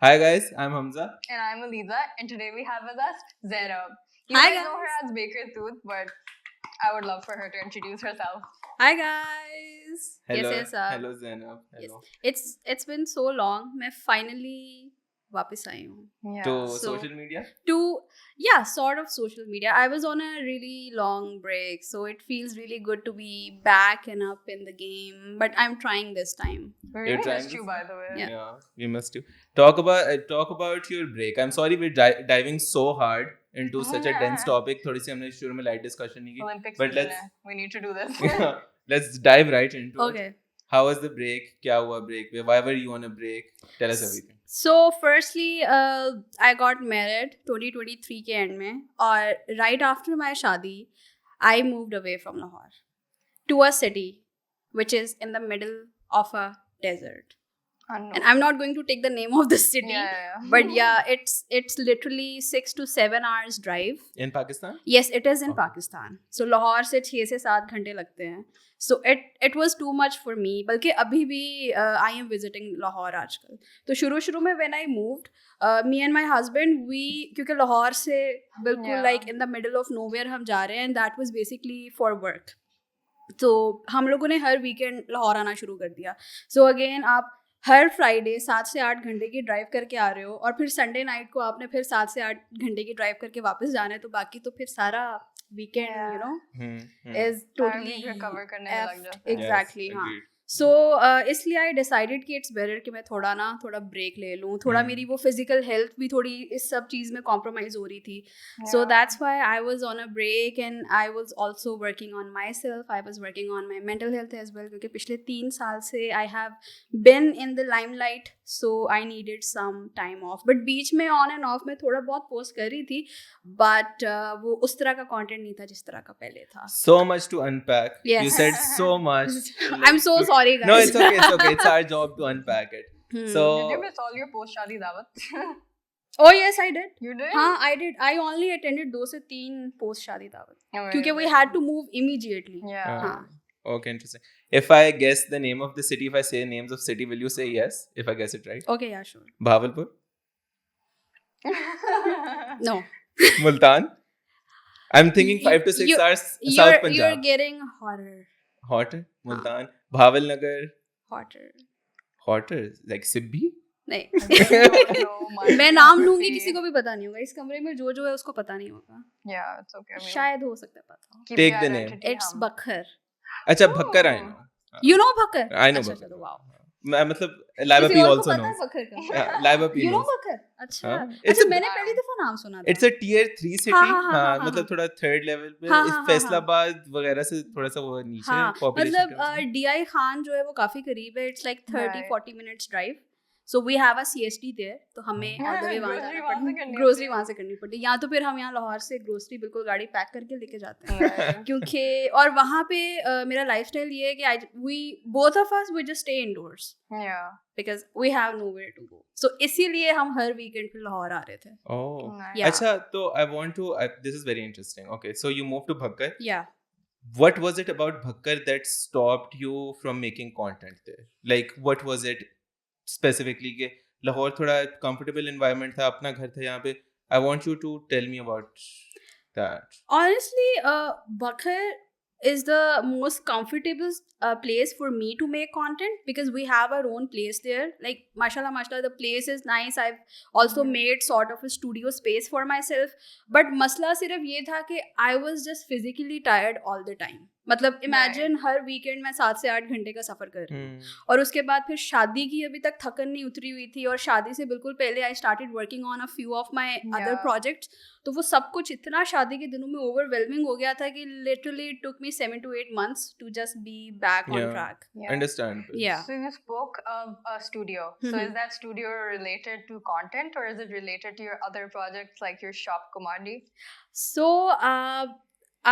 Hi guys, I'm Hamza. And I'm Aliza, and today we have with us Zainab. You Hi, guys know her as Baker Tooth, but I would love for her to introduce herself. Hi guys. Hello, Yes. hello Zainab. Yes. Hello. It's been so long. मैं finally वापस आई हूँ. Yeah. To So- social media? To sort of social media. I was on a really long break, so it feels really good to be back and up in the game. But I'm trying this time. We You're really trying missed you, this- by the way. Yeah. We must do. Talk about your break. I'm sorry we're diving so hard into such a dense topic. थोड़ी सी हमने शुरू में light discussion नहीं की. Olympics But season let's- है. We need to do this. Let's dive right into it. Okay. How was the break? क्या हुआ break में? Why were you on a break? Tell us everything. So firstly, I got married 2023 के end में, और right after my शादी, I moved away from Lahore to a city which is in the middle of a desert. Unknown. And I'm not going to take the name of the city, yeah. but yeah, it's literally 6 to 7 hours drive. In Pakistan? Yes, it is in Okay. Pakistan. So Lahore से 6 से 7 घंटे लगते हैं. So it was too much for me. बल्कि अभी भी I am visiting Lahore आजकल. तो शुरू में when I moved, me and my husband, क्योंकि लाहौर से बिल्कुल Yeah. like in the middle of nowhere हम जा रहे हैं, and that was basically for work. तो हम लोगों ने हर वीकेंड लाहौर आना शुरू कर दिया. सो अगेन आप हर फ्राइडे 7 से 8 घंटे की ड्राइव करके आ रहे हो, और फिर संडे नाइट को आपने फिर 7 से 8 घंटे की ड्राइव करके वापस जाना है, तो बाकी तो फिर सारा weekend Yeah. You know Hmm. Is totally recover करने में लग जाता Yes, एग्जैक्टली. हाँ. agreed. सो इसलिए आई डिसाइडेड कि इट्स बेटर कि मैं थोड़ा ब्रेक ले लूँ. थोड़ा मेरी वो फिजिकल हेल्थ भी थोड़ी इस सब चीज़ में कॉम्प्रोमाइज़ हो रही थी. So that's why I was on a break, and I was also working on myself. I was working on my mental health as well, क्योंकि पिछले 3 साल से I have been in the limelight, so I needed some time off. But बीच में on and off मैं थोड़ा बहुत post कर रही थी, but वो उस तरह का content नहीं था जिस तरह का पहले था. So much to unpack. Yes. You said so much. I'm so sorry, guys. No, it's okay. It's okay. It's our job to unpack it. Hmm. So Did you miss all your post-shadi dawat? Oh yes, I did. You did? हाँ, I did. I only attended 2 से 3 post शादी दावत, क्योंकि we Amazing. had to move immediately. Yeah. हाँ. Okay, interesting. If I guess the name of the city, if I say names of city, will you say yes? If I guess it right? Okay, yeah, sure. Bahawalpur, No. Multan. I'm thinking 5 to 6 You- hours South You're Punjab. getting hotter. Hotter, Multan, Bhavalnagar, Hotter. hotter like Sibbi. नहीं. No, मैं नाम लूंगी, किसी को भी पता नहीं होगा. इस कमरे में जो है उसको पता नहीं होगा. Yeah, it's okay. शायद हो सकता है पता. Keep Take the the name. identity It's hum. बखर. अच्छा Bhakkar I know. You know बखर? I know अच्छा, बखर. चलो, wow. मैं मतलब Laiba किसी P और को also पता है knows. बखर का? Yeah, Laiba P You know knows. बखर? अच्छा. हाँ. It's अच्छा, a- मैंने पहली दफा नाम सुना था. It's a tier 3 city. हाँ, हाँ, हाँ, हाँ, हाँ, मतलब हाँ. थोड़ा थर्ड लेवल पे. हाँ, इस हाँ, हाँ, फैसलाबाद वगैरह से थोड़ा सा वो नीचे हाँ, population मतलब terms में. DI खान जो है वो काफी करीब है. It's like 30-40 minutes drive. So we have a CST there. तो हमें all the way वहाँ Grocery जाना वहाँ से पड़ता करनी है. ग्रोसरी होती है. वहाँ से करनी पड़ती है. या तो फिर हम यहाँ लाहौर से ग्रोसरी बिल्कुल गाड़ी पैक करके लेके जाते हैं. Right. क्योंकि और वहाँ पे मेरा लाइफस्टाइल ये है कि we both of us we just stay indoors Yeah. because we have nowhere to go. So इसीलिए हम हर वीकेंड पे लाहौर आ रहे थे. Oh. Nice. Yeah. अच्छा तो I want to this is very interesting. Okay, so you moved to Bhakkar. Yeah. What was it about Bhakkar that stopped you from making content there? Like what was it specifically के लाहौर थोड़ा comfortable environment था, अपना घर था यहाँ पे. I want you to tell me about that. Honestly, Bhakkar is the most comfortable place for me to make content because we have our own place there. Like, mashallah, the place is nice. I've also made sort of a studio space for myself. But masla sirf ye tha कि I was just physically tired all the time. मतलब imagine हर weekend मैं 7 से 8 घंटे का सफ़र कर रही हूँ. और उसके बाद फिर शादी की अभी तक थकन नहीं उतरी हुई थी, और शादी से बिल्कुल पहले I started working on a few of my other projects. तो वो सब कुछ इतना शादी के दिनों में ओवरवेलमिंग हो गया था कि literally it took me 7 to 8 months to just be back on Yeah. track. Yeah. Understandable. Yeah. So you spoke of a studio. So is that studio related to content, or is it related to your other projects like your shop Kumandi? So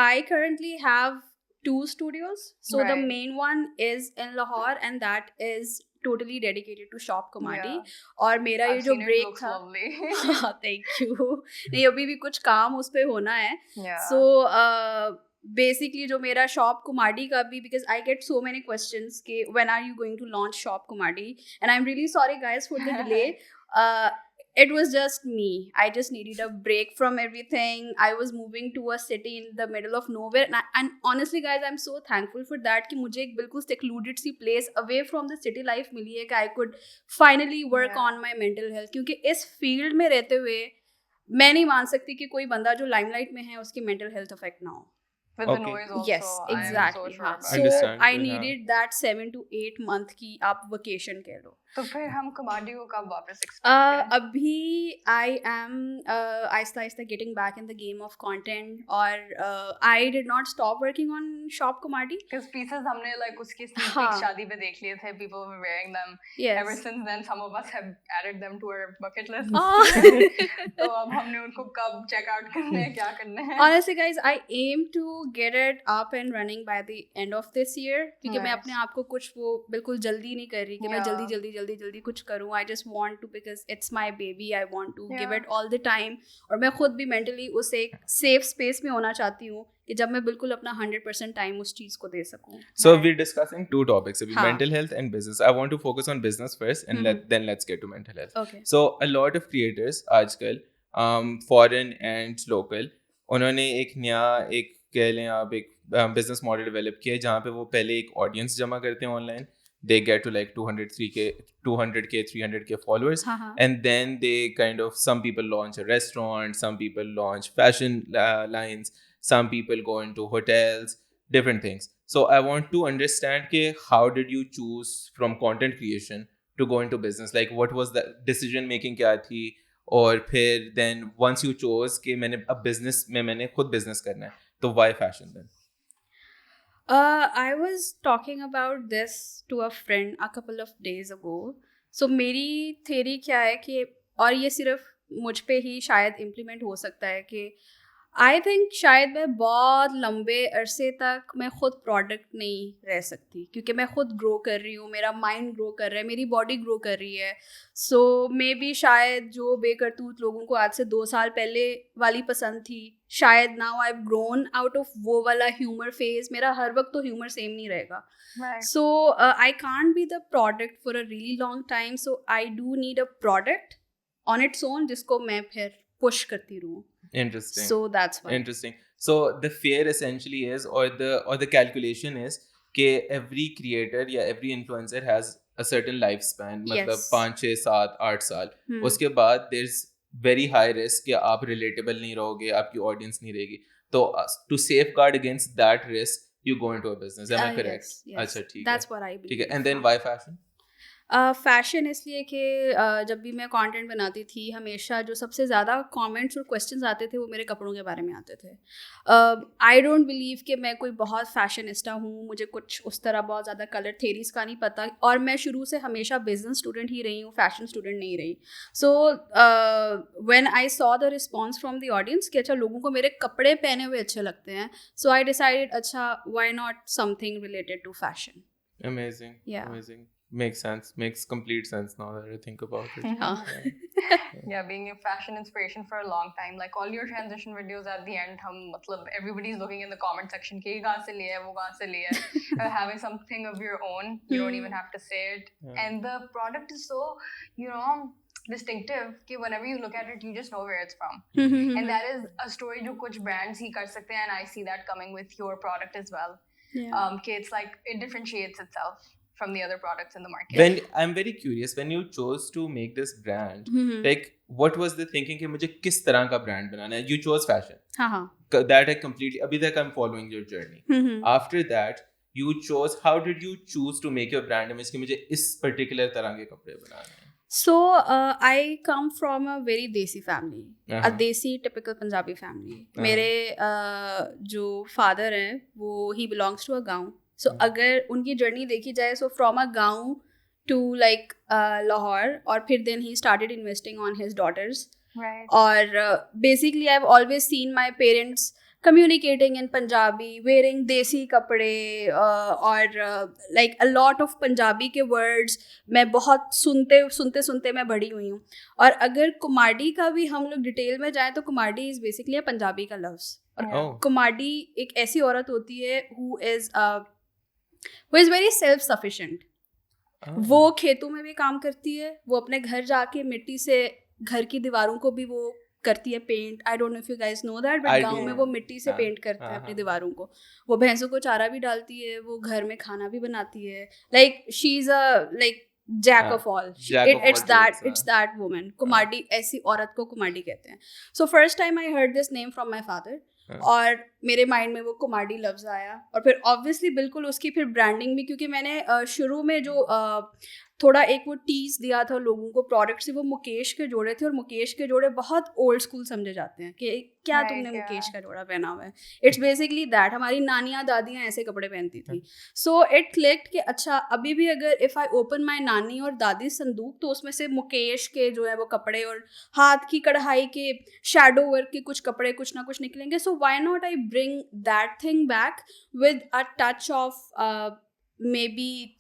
I currently have 2 studios. So the Right. main one is in Lahore, and that is totally dedicated to shop Kumadi. Yeah. और मेरा ये I've जो seen it, break looks था. lovely. Thank you. नहीं, अभी भी कुछ काम उस पे होना है. Yeah. So basically जो मेरा शॉप कुमाडी का भी, because I get so many questions कि when are you going to launch shop कुमाडी, and I'm really sorry guys for the delay. it was just me. I just needed a break from everything. I was moving to a city in the middle of nowhere, and honestly guys, I'm so thankful for that कि मुझे एक बिल्कुल secluded C place away from the city life मिली है कि I could finally work Yeah. on my mental health. क्योंकि इस field में रहते हुए मैं नहीं मान सकती कि कोई बंदा जो limelight में है उसकी mental health affect ना हो. With the Okay. noise also, Yes, I am so exactly. sure हाँ. about So it. Understandable, I हाँ. needed that 7 to 8 month की आप vacation कह लो. तो फिर हम कमाडी को कब वापस expect करें? अभी I am Aahista Aahista getting back in the game of content और I did not stop working on Shop Kumadi. Because pieces हमने like उसके sneak हाँ. peek शादी पे देख लिए थे, people were wearing them. Yes. Ever since then, some of us have added them to our bucket list. Oh. तो अब हमने उनको कब check out करने हैं, क्या करने हैं? Honestly guys, I aim to get it up and running by the end of this year क्योंकि मैं Nice. अपने आप को कुछ वो बिल्कुल जल्दी नहीं कर रही कि मैं Yeah. जल्दी कुछ करूँ. I just want to because it's my baby. I want to give Yeah. it all the time. और मैं खुद भी mentally उस एक safe space में होना चाहती हूँ कि जब मैं बिल्कुल अपना 100% time उस चीज़ को दे सकूँ. So we're discussing two topics, हाँ. mental health and business. I want to focus on business first, and then let's get to mental health. Okay. So a lot of creators आजकल foreign and local, उन्होंने एक नया एक कह लें आप एक business model develop किया है जहाँ पे वो पहले एक audience जमा करते हैं online. They get to like 200k, 300k followers, हाँ. and then they kind of, some people launch a restaurant, some people launch fashion lines, some people go into hotels, different things. So I want to understand ke how did you choose from content creation to go into business? Like what was the decision making kya thi? और फिर then once you chose कि मैंने अब business में मैंने खुद business करना है, तो why fashion then? I was talking about this to a friend a couple of days ago. So मेरी theory क्या है कि और ये सिर्फ मुझ पे ही शायद implement हो सकता है कि I think शायद मैं बहुत लंबे अरसे तक मैं खुद प्रोडक्ट नहीं रह सकती क्योंकि मैं खुद ग्रो कर रही हूँ, मेरा माइंड ग्रो कर रहा है, मेरी बॉडी ग्रो कर रही है. सो मे बी शायद जो बेकरतूत लोगों को आज से 2 साल पहले वाली पसंद थी, शायद now I have grown out of वो वाला ह्यूमर फेज. मेरा हर वक्त तो ह्यूमर सेम नहीं रहेगा. Right. So I can't be the product for a really long time. So I do need a product on its own जिसको मैं फिर push करती रहूँ. Interesting. So that's why. Interesting. So the fear essentially is, or the calculation is, कि every creator या every influencer has a certain lifespan. मतलब Yes. 5, 6, 7, 8 साल. Hmm. उसके बाद there's very high risk कि आप relatable नहीं रहोगे, आपकी audience नहीं रहेगी. तो to safeguard against that risk, you go into a business. Am I correct? Yes, yes. अच्छा ठीक That's है. what I believe. ठीक है. And then why fashion? Fashion इसलिए कि जब भी मैं कंटेंट बनाती थी हमेशा जो सबसे ज़्यादा कमेंट्स और क्वेश्चंस आते थे वो मेरे कपड़ों के बारे में आते थे. आई डोंट बिलीव कि मैं कोई बहुत फैशनिस्टा हूँ, मुझे कुछ उस तरह बहुत ज़्यादा कलर थेरीज का नहीं पता और मैं शुरू से हमेशा बिजनेस स्टूडेंट ही रही हूँ, फैशन स्टूडेंट नहीं रही. So when I saw the response from the audience कि अच्छा लोगों को मेरे कपड़े पहने हुए अच्छे लगते हैं, सो आई डिसाइडेड अच्छा why not something related to fashion. Amazing. Yeah. Amazing. Makes sense. Makes complete sense now that I think about it. Yeah, being a fashion inspiration for a long time. Like all your transition videos at the end, हम मतलब everybody's looking in the comment section कि ये कहाँ से लिया है, वो कहाँ से लिया है. Having something of your own, you don't even have to say it. Yeah. And the product is so, you know, distinctive कि whenever you look at it, you just know where it's from. And that is a story जो कुछ brands ही कर सकते हैं, and I see that coming with your product as well. Yeah. कि it's like it differentiates itself from the other products in the market. When I'm very curious, when you chose to make this brand, like what was the thinking कि मुझे किस तरह का brand बनाना है? You chose fashion. हाँ हाँ. That I completely, अभी तक I'm following your journey. After that, you chose, how did you choose to make your brand image कि मुझे इस particular तरह के कपड़े बनाने हैं? So I come from a very desi family, a desi typical Punjabi family. मेरे जो father हैं वो he belongs to a गाँव. So अगर उनकी journey देखी जाए, so from a गाँव to like Lahore, और फिर then he started investing on his daughters. Right. और basically I've always seen my parents communicating in Punjabi, wearing desi कपड़े और like a lot of Punjabi के words मैं बहुत सुनते मैं बड़ी हुई हूँ. और अगर कुमाडी का भी हम लोग डिटेल में जाएं तो कुमाडी इज़ बेसिकली पंजाबी का लफ्ज़. और कुमाडी एक ऐसी औरत होती है who is very self-sufficient. वो खेतों में भी काम करती है, वो अपने घर जाके मिट्टी से घर की दीवारों को भी वो करती है paint. I don't know if you guys know that, but गांव में वो मिट्टी से पेंट करते हैं अपनी दीवारों को. वो भैंसों को चारा भी डालती है, वो घर में खाना भी बनाती है. Like she is a like jack of all. It's that woman. कुमाडी, ऐसी औरत को कुमाडी कहते हैं. So first time I heard this name from my father. और मेरे माइंड में वो कुमाडी लफ्ज़ आया, और फिर ऑब्वियसली बिल्कुल उसकी फिर ब्रांडिंग भी, क्योंकि मैंने शुरू में जो थोड़ा एक वो टीज दिया था लोगों को प्रोडक्ट से, वो मुकेश के जोड़े थे, और मुकेश के जोड़े बहुत ओल्ड स्कूल समझे जाते हैं कि क्या तुमने मुकेश का जोड़ा पहना हुआ है. It's basically that. हमारी नानियाँ दादियाँ ऐसे कपड़े पहनती थी. सो इट क्लिक्ड कि अच्छा, अभी भी अगर इफ़ आई ओपन माई नानी और दादी संदूक, तो उसमें से मुकेश के जो है वो कपड़े और हाथ की कढ़ाई के शैडो वर्क के कुछ कपड़े कुछ ना कुछ निकलेंगे. So why not I bring that thing back with a touch of may be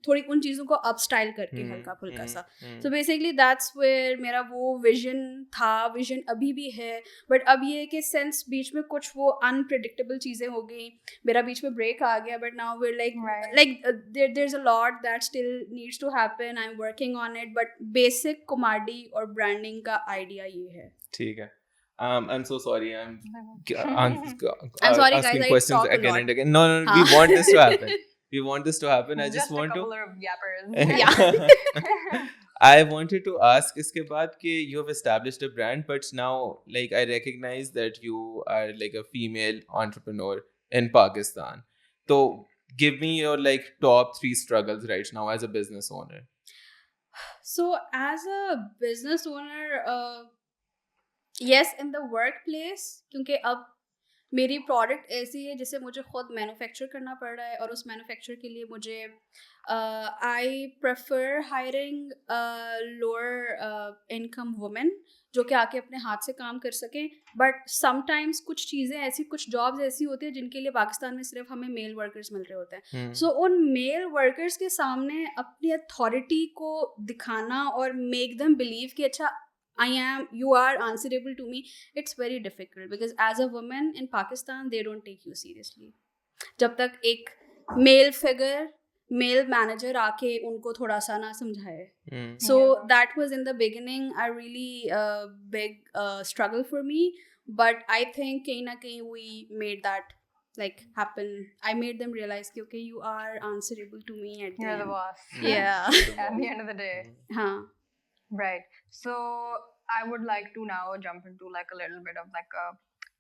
थोड़ी उन चीज़ों को अप स्टाइल करके हल्का फुल्का सा. सो बेसिकली दैट्स वेयर मेरा वो विजन था, विजन अभी भी है. बट अब ये है कि सेंस बीच में कुछ वो अनप्रिडिक्टेबल चीज़ें हो गई, मेरा बीच में ब्रेक आ गया. But now we like there is a lot that still needs to happen. I am working on it. But basic कुमाडी और ब्रांडिंग का आइडिया ये है. ठीक है. I'm so sorry. I'm sorry, asking guys, I questions talk a again lot. and again. No, we want this to happen. We want this to happen. I just want a to. couple of yappers. Yeah. I wanted to ask इसके बाद कि you have established a brand, but now like I recognize that you are like a female entrepreneur in Pakistan. So give me your like top 3 struggles right now as a business owner. So as a business owner, yes, in the workplace, क्योंकि अब मेरी product ऐसी है जिसे मुझे खुद manufacture करना पड़ रहा है, और उस मैन्युफैक्चर के लिए मुझे I prefer hiring lower income women जो कि आके अपने हाथ से काम कर सकें. बट समटाइम्स कुछ चीज़ें ऐसी, कुछ जॉब्स ऐसी होती है जिनके लिए पाकिस्तान में सिर्फ हमें मेल वर्कर्स मिल रहे होते हैं. सो उन मेल वर्कर्स के सामने अपनी अथॉरिटी को दिखाना और मेक देम बिलीव कि अच्छा you are answerable to me, it's very difficult because as a woman in Pakistan they don't take you seriously जब तक एक मेल फिगर, मेल मैनेजर आके उनको थोड़ा सा ना समझाए. So that was in the beginning a really big struggle for me, but I think कहीं ना कहीं we made that like happen. I made them realize कि okay, you are answerable to me at the You're end. the boss. Yeah. At the end of the day. हाँ. Right. So I would like to now jump into like a little bit of like a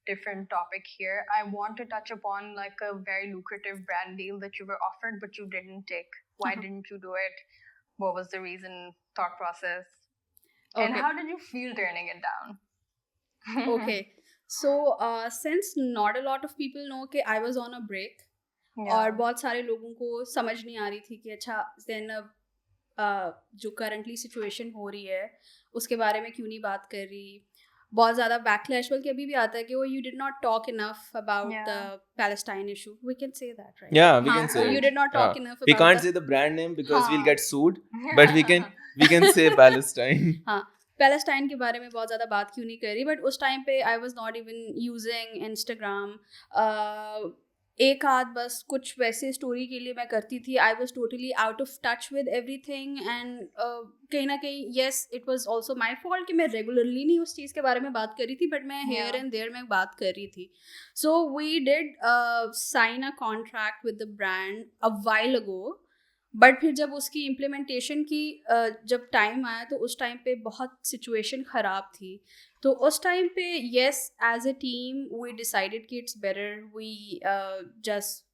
different topic here. I want to touch upon like a very lucrative brand deal that you were offered but you didn't take. Why didn't you do it? What was the reason, thought process? Okay. And how did you feel turning it down? Okay. So since not a lot of people know कि I was on a break, और बहुत सारे लोगों को समझ नहीं आ रही थी कि अच्छा ज़ैनब जो करंटली सिचुएशन हो रही है उसके बारे में क्यों नहीं बात कर रही. बहुत ज़्यादा बैकलैश बल्कि अभी भी आता है कि वो you did not talk enough about the Palestine issue. We can say that, right? Yeah, we can say you it. did not talk enough We about can't say the brand name because we'll get sued, but we can say Palestine. हाँ, Palestine के बारे में बहुत ज़्यादा बात क्यों नहीं कर रही. बट उस टाइम पे I was not even using Instagram. एक आध बस कुछ वैसे स्टोरी के लिए मैं करती थी. I was totally out of touch with everything. And कहीं ना कहीं yes it was also my fault कि मैं रेगुलरली नहीं उस चीज़ के बारे में बात कर रही थी, बट मैं हेयर एंड देयर में बात कर रही थी. So we did sign a contract with the brand a while ago. But फिर जब उसकी इम्प्लीमेंटेशन की जब टाइम आया तो उस टाइम पे बहुत सिचुएशन ख़राब थी. तो उस टाइम पे yes as a team we decided कि it's better we just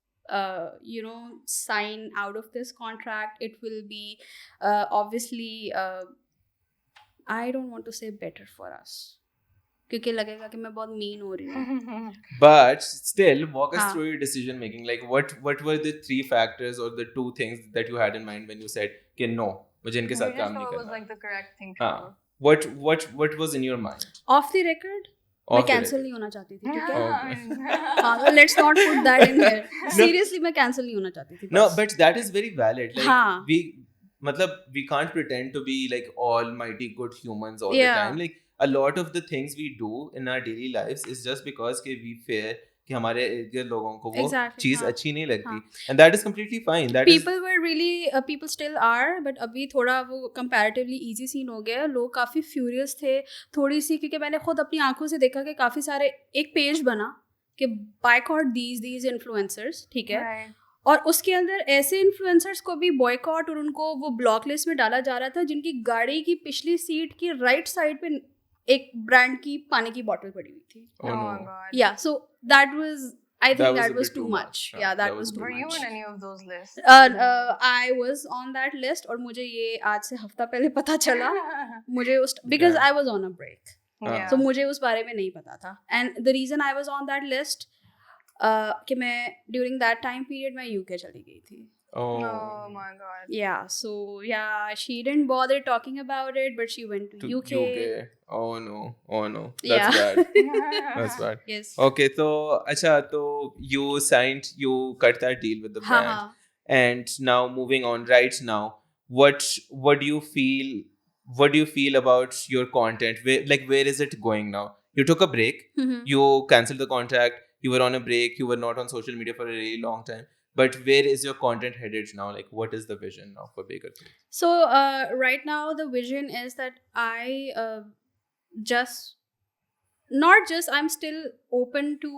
you know sign out of this contract. It will be obviously I don't want to say better for us क्योंकि लगेगा कि मैं बहुत मीन हो रही हूँ. But still, walk us through your decision making. Like, what were the 3 factors or the 2 things that you had in mind when you said कि no, मुझे इनके साथ काम नहीं करना. It was करना. like the correct thing to do. What was in your mind? Off the record, मैं cancel नहीं होना चाहती थी. ठीक है. है. हाँ, let's not put that in here. Seriously, मैं कैंसिल नहीं होना चाहती थी. No, but that is very valid. Like हाँ. we can't pretend to be like almighty good humans all the time. Like a lot of the things we do in our daily lives is just because we fear कि हमारे इर्द-गिर्द लोगों को वो Exactly, चीज़ हाँ, अच्छी नहीं लगती, हाँ. and that is completely fine. That is People were really people still are, but अभी थोड़ा वो comparatively easy scene हो गया है. लोग काफ़ी furious थे थोड़ी सी, क्योंकि मैंने खुद अपनी आंखों से देखा कि काफ़ी सारे एक पेज बना कि boycott these influencers, ठीक है. Right. और उसके अंदर ऐसे इन्फ्लुएंसर्स को भी बॉयकॉट और उनको वो ब्लॉक लिस्ट में डाला जा रहा था जिनकी गाड़ी की पिछली सीट की राइट साइड पे एक ब्रांड की पानी की बोतल पड़ी हुई थी. oh Oh no. my God. Yeah so that was I That think was that a was bit too too much. much. Yeah That that was was too too Were you much. in any of those lists? I was on that list और मुझे ये आज से हफ्ता पहले पता चला. मुझे उस because Yeah. I was on a break, Yeah. So मुझे उस बारे में नहीं पता था. And the reason I was on that list कि मैं ड्यूरिंग दैट टाइम पीरियड मैं यूके चली गई थी. Oh. Oh my God. Yeah, so yeah, she didn't bother talking about it, but she went to To UK. UK. Oh no. That's Yeah. bad. That's bad. Yes. Okay, so acha, so you cut that deal with the Ha brand, ha. and now moving on. Right now, what do you feel? What do you feel about your content? Where is it going now? You took a break. Mhm. You canceled the contract. You were on a break. You were not on social media for a really long time. But where is your content headed now? Like, what is the vision now for Baker Tooth? So right now the vision is that I'm still open to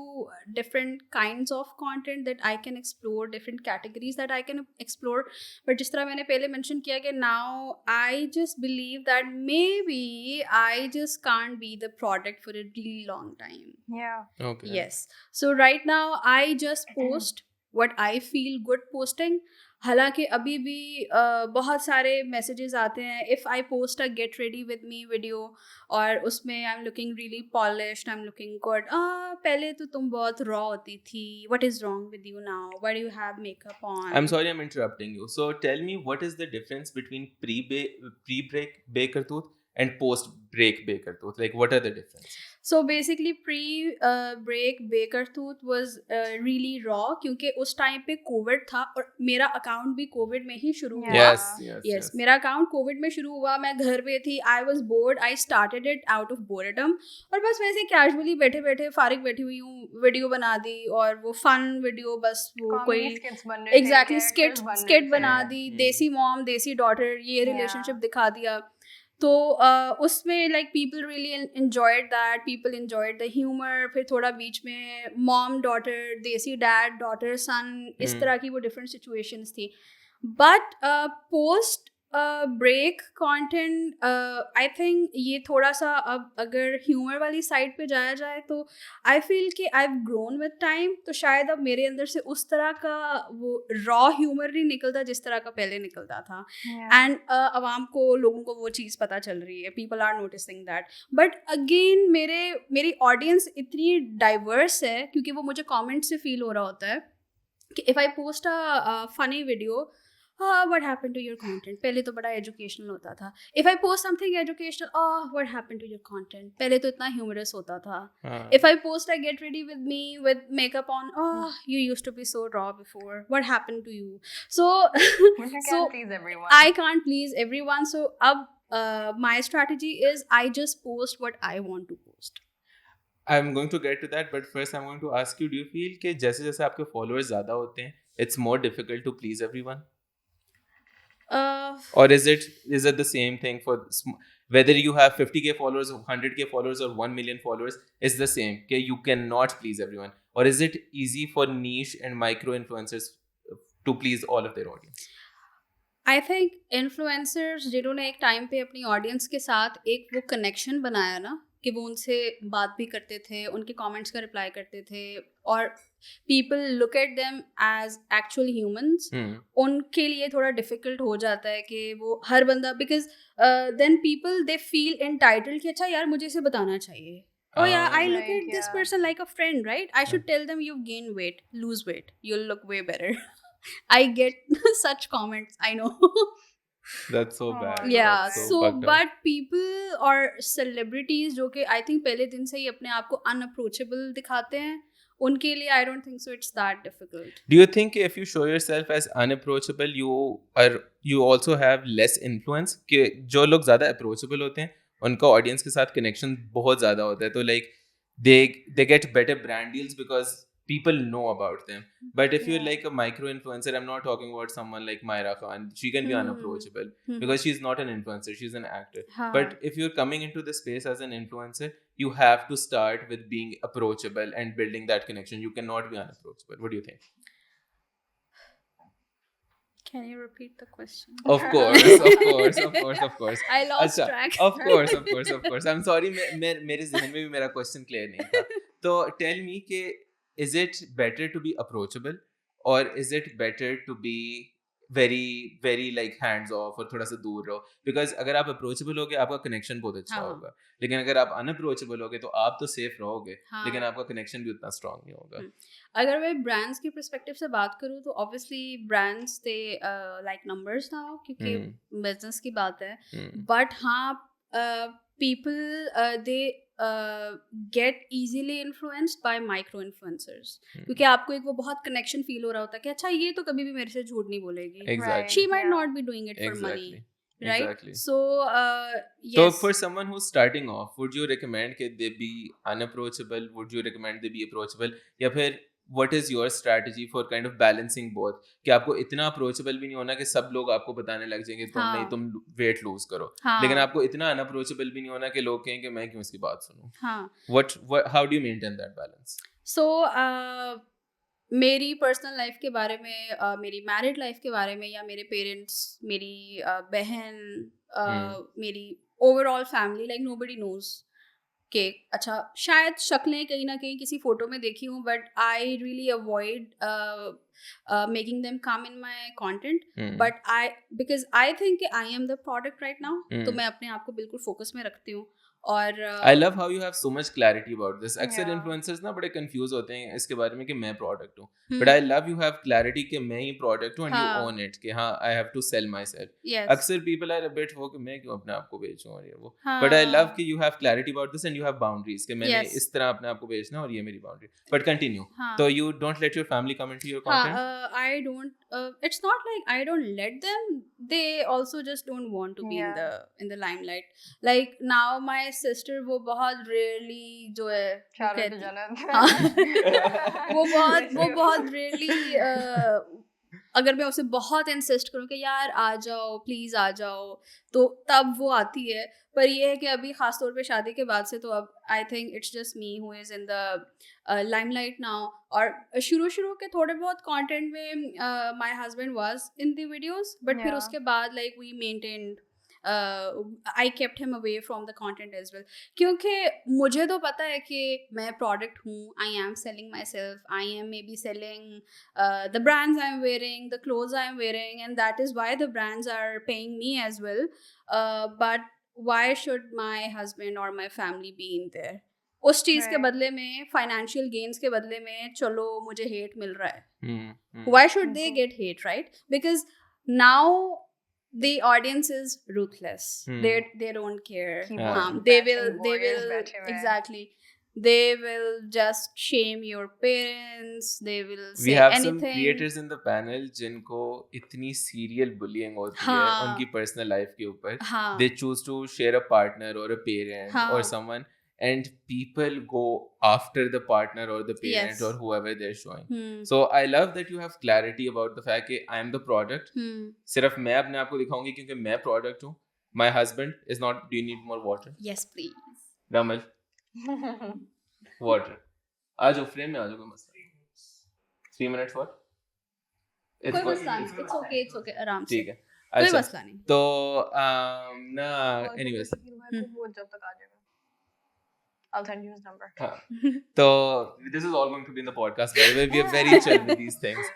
different kinds of content that I can explore, different categories that I can explore. But जिस तरह मैंने पहले mention किया कि now I just believe that maybe I just can't be the product for a really long time. Yeah. Okay. Yes. So right now I just post what I feel good posting. हालांकि अभी भी बहुत सारे messages आते हैं if I post a get ready with me video और उसमें I am looking really polished, I am looking good. पहले तो तुम बहुत रॉ होती थी, what is wrong with you now, why do you have makeup on. I'm sorry I'm interrupting you. So tell me, what is the difference between pre-break Baker Tooth and post-break Baker Tooth? Like, what are the differences? So basically pre-break Baker Tooth was really raw क्योंकि उस time पे Covid था और मेरा account भी Covid में ही शुरू हुआ. Yes. मेरा अकाउंट कोविड में शुरू हुआ, मैं घर पे थी, I was bored, I started it out of boredom और बस वैसे कैजुअली बैठे बैठे फारिग बैठी हुई हूँ, वीडियो बना दी और वो फन वीडियो, बस वो कोई एग्जैक्टली स्किट बना दी, देसी मॉम देसी डॉटर ये रिलेशनशिप दिखा दिया. तो उसमें like people really enjoyed that, people enjoyed the humour. फिर थोड़ा बीच में mom daughter, desi dad daughter son, इस तरह की वो डिफरेंट सिचुएशंस थी. But post break content I think ये थोड़ा सा अब अगर ह्यूमर वाली साइड पे जाया जाए तो आई फील कि I have grown with time. तो शायद अब मेरे अंदर से उस तरह का वो रॉ ह्यूमर नहीं निकलता जिस तरह का पहले निकलता था. एंड अवाम को, लोगों को वो चीज़ पता चल रही है, people are noticing that. But again मेरी ऑडियंस इतनी डाइवर्स है क्योंकि वो मुझे कॉमेंट से फील हो रहा होता है कि if I post a funny video, what happened to your content? पहले तो बड़ा एजुकेशनल होता था. If I post something educational, what happened to your content? पहले तो इतना humorous होता था. If I post I get ready with me with makeup on, you used to be so raw before. What happened to you? So Please everyone. I can't please everyone. So अब my strategy is I just post what I want to post. I'm going to get to that, but first I'm going to ask you, do you feel कि जैसे जैसे आपके followers ज़्यादा होते हैं, it's more difficult to please everyone? Or is it the same thing for whether you have 50k followers or 100k followers or 1 million followers? Is the same? Okay, you cannot please everyone. Or is it easy for niche and micro influencers to please all of their audience? I think influencers जिन्होंने एक time पे अपनी audience के साथ एक वो connection बनाया ना कि वो उनसे बात भी करते थे, उनके कमेंट्स का रिप्लाई करते थे और people look at them as actual humans, उनके लिए थोड़ा डिफिकल्ट हो जाता है कि वो हर बंदा, because then people they feel entitled कि अच्छा यार मुझे इसे बताना चाहिए. Oh yeah, I look at this person like a friend, right? I should tell them you've gained weight, lose weight, you'll look way better. I get such comments, I know. That's so bad. Yeah, That's so fucked up. but people or celebrities जो कि I think पहले दिन से ही अपने आप को unapproachable दिखाते हैं, उनके लिए I don't think so it's that difficult. Do you think if you show yourself as unapproachable, you also have less influence? कि जो लोग ज़्यादा approachable होते हैं उनका ऑडियंस के साथ कनेक्शन बहुत ज़्यादा होता है, तो like they get better brand deals because people know about them. But if you're Yeah. like a micro influencer, I'm not talking about someone like Myra Khan. She can be unapproachable because she's not an influencer, she's an actor. But if you're coming into the space as an influencer, you have to start with being approachable and building that connection. You cannot be unapproachable. What do you think? Can you repeat the question? Of course. I lost अच्छा, track. of course. I'm sorry, मेरे ज़हन में भी मेरा question clear नहीं था. तो tell me कि is it better to be approachable or is it better to be very like hands off और थोड़ा सा दूर रहो? Because अगर आप approachable होगे आपका connection बहुत अच्छा हाँ. होगा. लेकिन अगर आप unapproachable होगे तो आप तो safe रहोगे, हाँ. लेकिन आपका connection भी उतना strong नहीं होगा. अगर मैं ब्रांड्स की पर्सपेक्टिव से बात करूँ तो obviously brands they like numbers now क्योंकि बिजनेस की बात है. बट हाँ, people they get easily influenced by micro influencers क्योंकि आपको एक वो बहुत कनेक्शन फील हो रहा होता है कि अच्छा ये तो कभी भी मेरे से झूठ नहीं बोलेगी. Exactly. She might Yeah. Not be doing it for money. Right? Exactly. So, yes. So for someone who's starting off, would you recommend that they be unapproachable? Would you recommend they be approachable? या फिर what is your strategy for kind of balancing both? कि आपको इतना approachable भी नहीं होना कि सब लोग आपको बताने लग जाएंगे तुम हाँ. नहीं तुम weight lose करो. हाँ. लेकिन आपको इतना unapproachable भी नहीं होना कि लोग कहें कि मैं क्यों इसकी बात सुनूं. हाँ. How do you maintain that balance? So, मेरी पर्सनल लाइफ के बारे में, मेरी मैरिड लाइफ के बारे में या मेरे पेरेंट्स, मेरी बहन, मेरी overall family, like nobody knows कि अच्छा शायद शक्लें कहीं ना कहीं किसी फोटो में देखी हूँ but I really avoid making them come in my content. But because I think कि I am the product right now, तो मैं अपने आप को बिल्कुल फोकस में रखती हूँ. और I love how you have so much clarity about this. अक्सर Yeah. influencers ना बड़े confuse होते हैं इसके बारे में कि मैं product हूँ. But I love you have clarity कि मैं ही product हूँ and you हाँ. own it कि हाँ I have to sell myself. yes. अक्सर people are a bit वो कि मैं क्यों अपने आप को बेचूं और ये वो. हाँ. But I love कि you have clarity about this and you have boundaries कि मैंने Yes. इस तरह अपने आप को बेचना है और ये मेरी boundary. But continue. हाँ. So you don't let your family come into your content? I don't. It's not like I don't let them. They also just don't want to be Yeah. in the limelight. Like now, my sister वो बहुत rarely जो है वो Shout out to कहती- Janet. हाँ. वो बहुत rarely अगर मैं उसे बहुत इंसिस्ट करूँ कि यार आ जाओ प्लीज़ आ जाओ तो तब वो आती है. पर ये है कि अभी ख़ास तौर पे शादी के बाद से तो अब I think it's just me who is in the limelight now. और शुरू के थोड़े बहुत कंटेंट में my husband was in the videos but फिर Yeah. उसके बाद like we maintained I kept him away from the content as well क्योंकि मुझे तो पता है कि मैं प्रोडक्ट हूँ. I am selling myself. I am maybe selling the brands I'm wearing, the clothes I'm wearing, and that is why the brands are paying me as well. But why should my husband or my family be in there? उस चीज़ के Right. बदले में financial gains के बदले में चलो मुझे hate मिल रहा है. Hmm. Why should they get hate, right? Because now the audience is ruthless. They don't care. Keyboard They bashing will warriors बैठे हुए हैं. exactly. They will just shame your parents. They will say We have anything. some creators in the panel जिनको इतनी serial bullying होती है हाँ. उनकी personal life के ऊपर. हाँ. They choose to share a partner or a parent हाँ. or someone and people go after the partner or the parent Yes. or whoever they're showing. Hmm. So I love that you have clarity about the fact कि I am the product. Hmm. सिर्फ मैं अपने आप को दिखाऊंगी क्योंकि मैं product हूँ. My husband is not. Do you need more water? Yes, please. Ramal, water. आ जाओ frame में आ जाओ कोई मसला नहीं. 3 minutes what? कोई मसला नहीं. It's okay. It's okay. आराम से. ठीक है. कोई अच्छा मसला नहीं. तो ना anyways वो जब तक आ जाएगा. I'll send you his number. हाँ. तो this is all going to be in the podcast by the way. We are very chill with these things.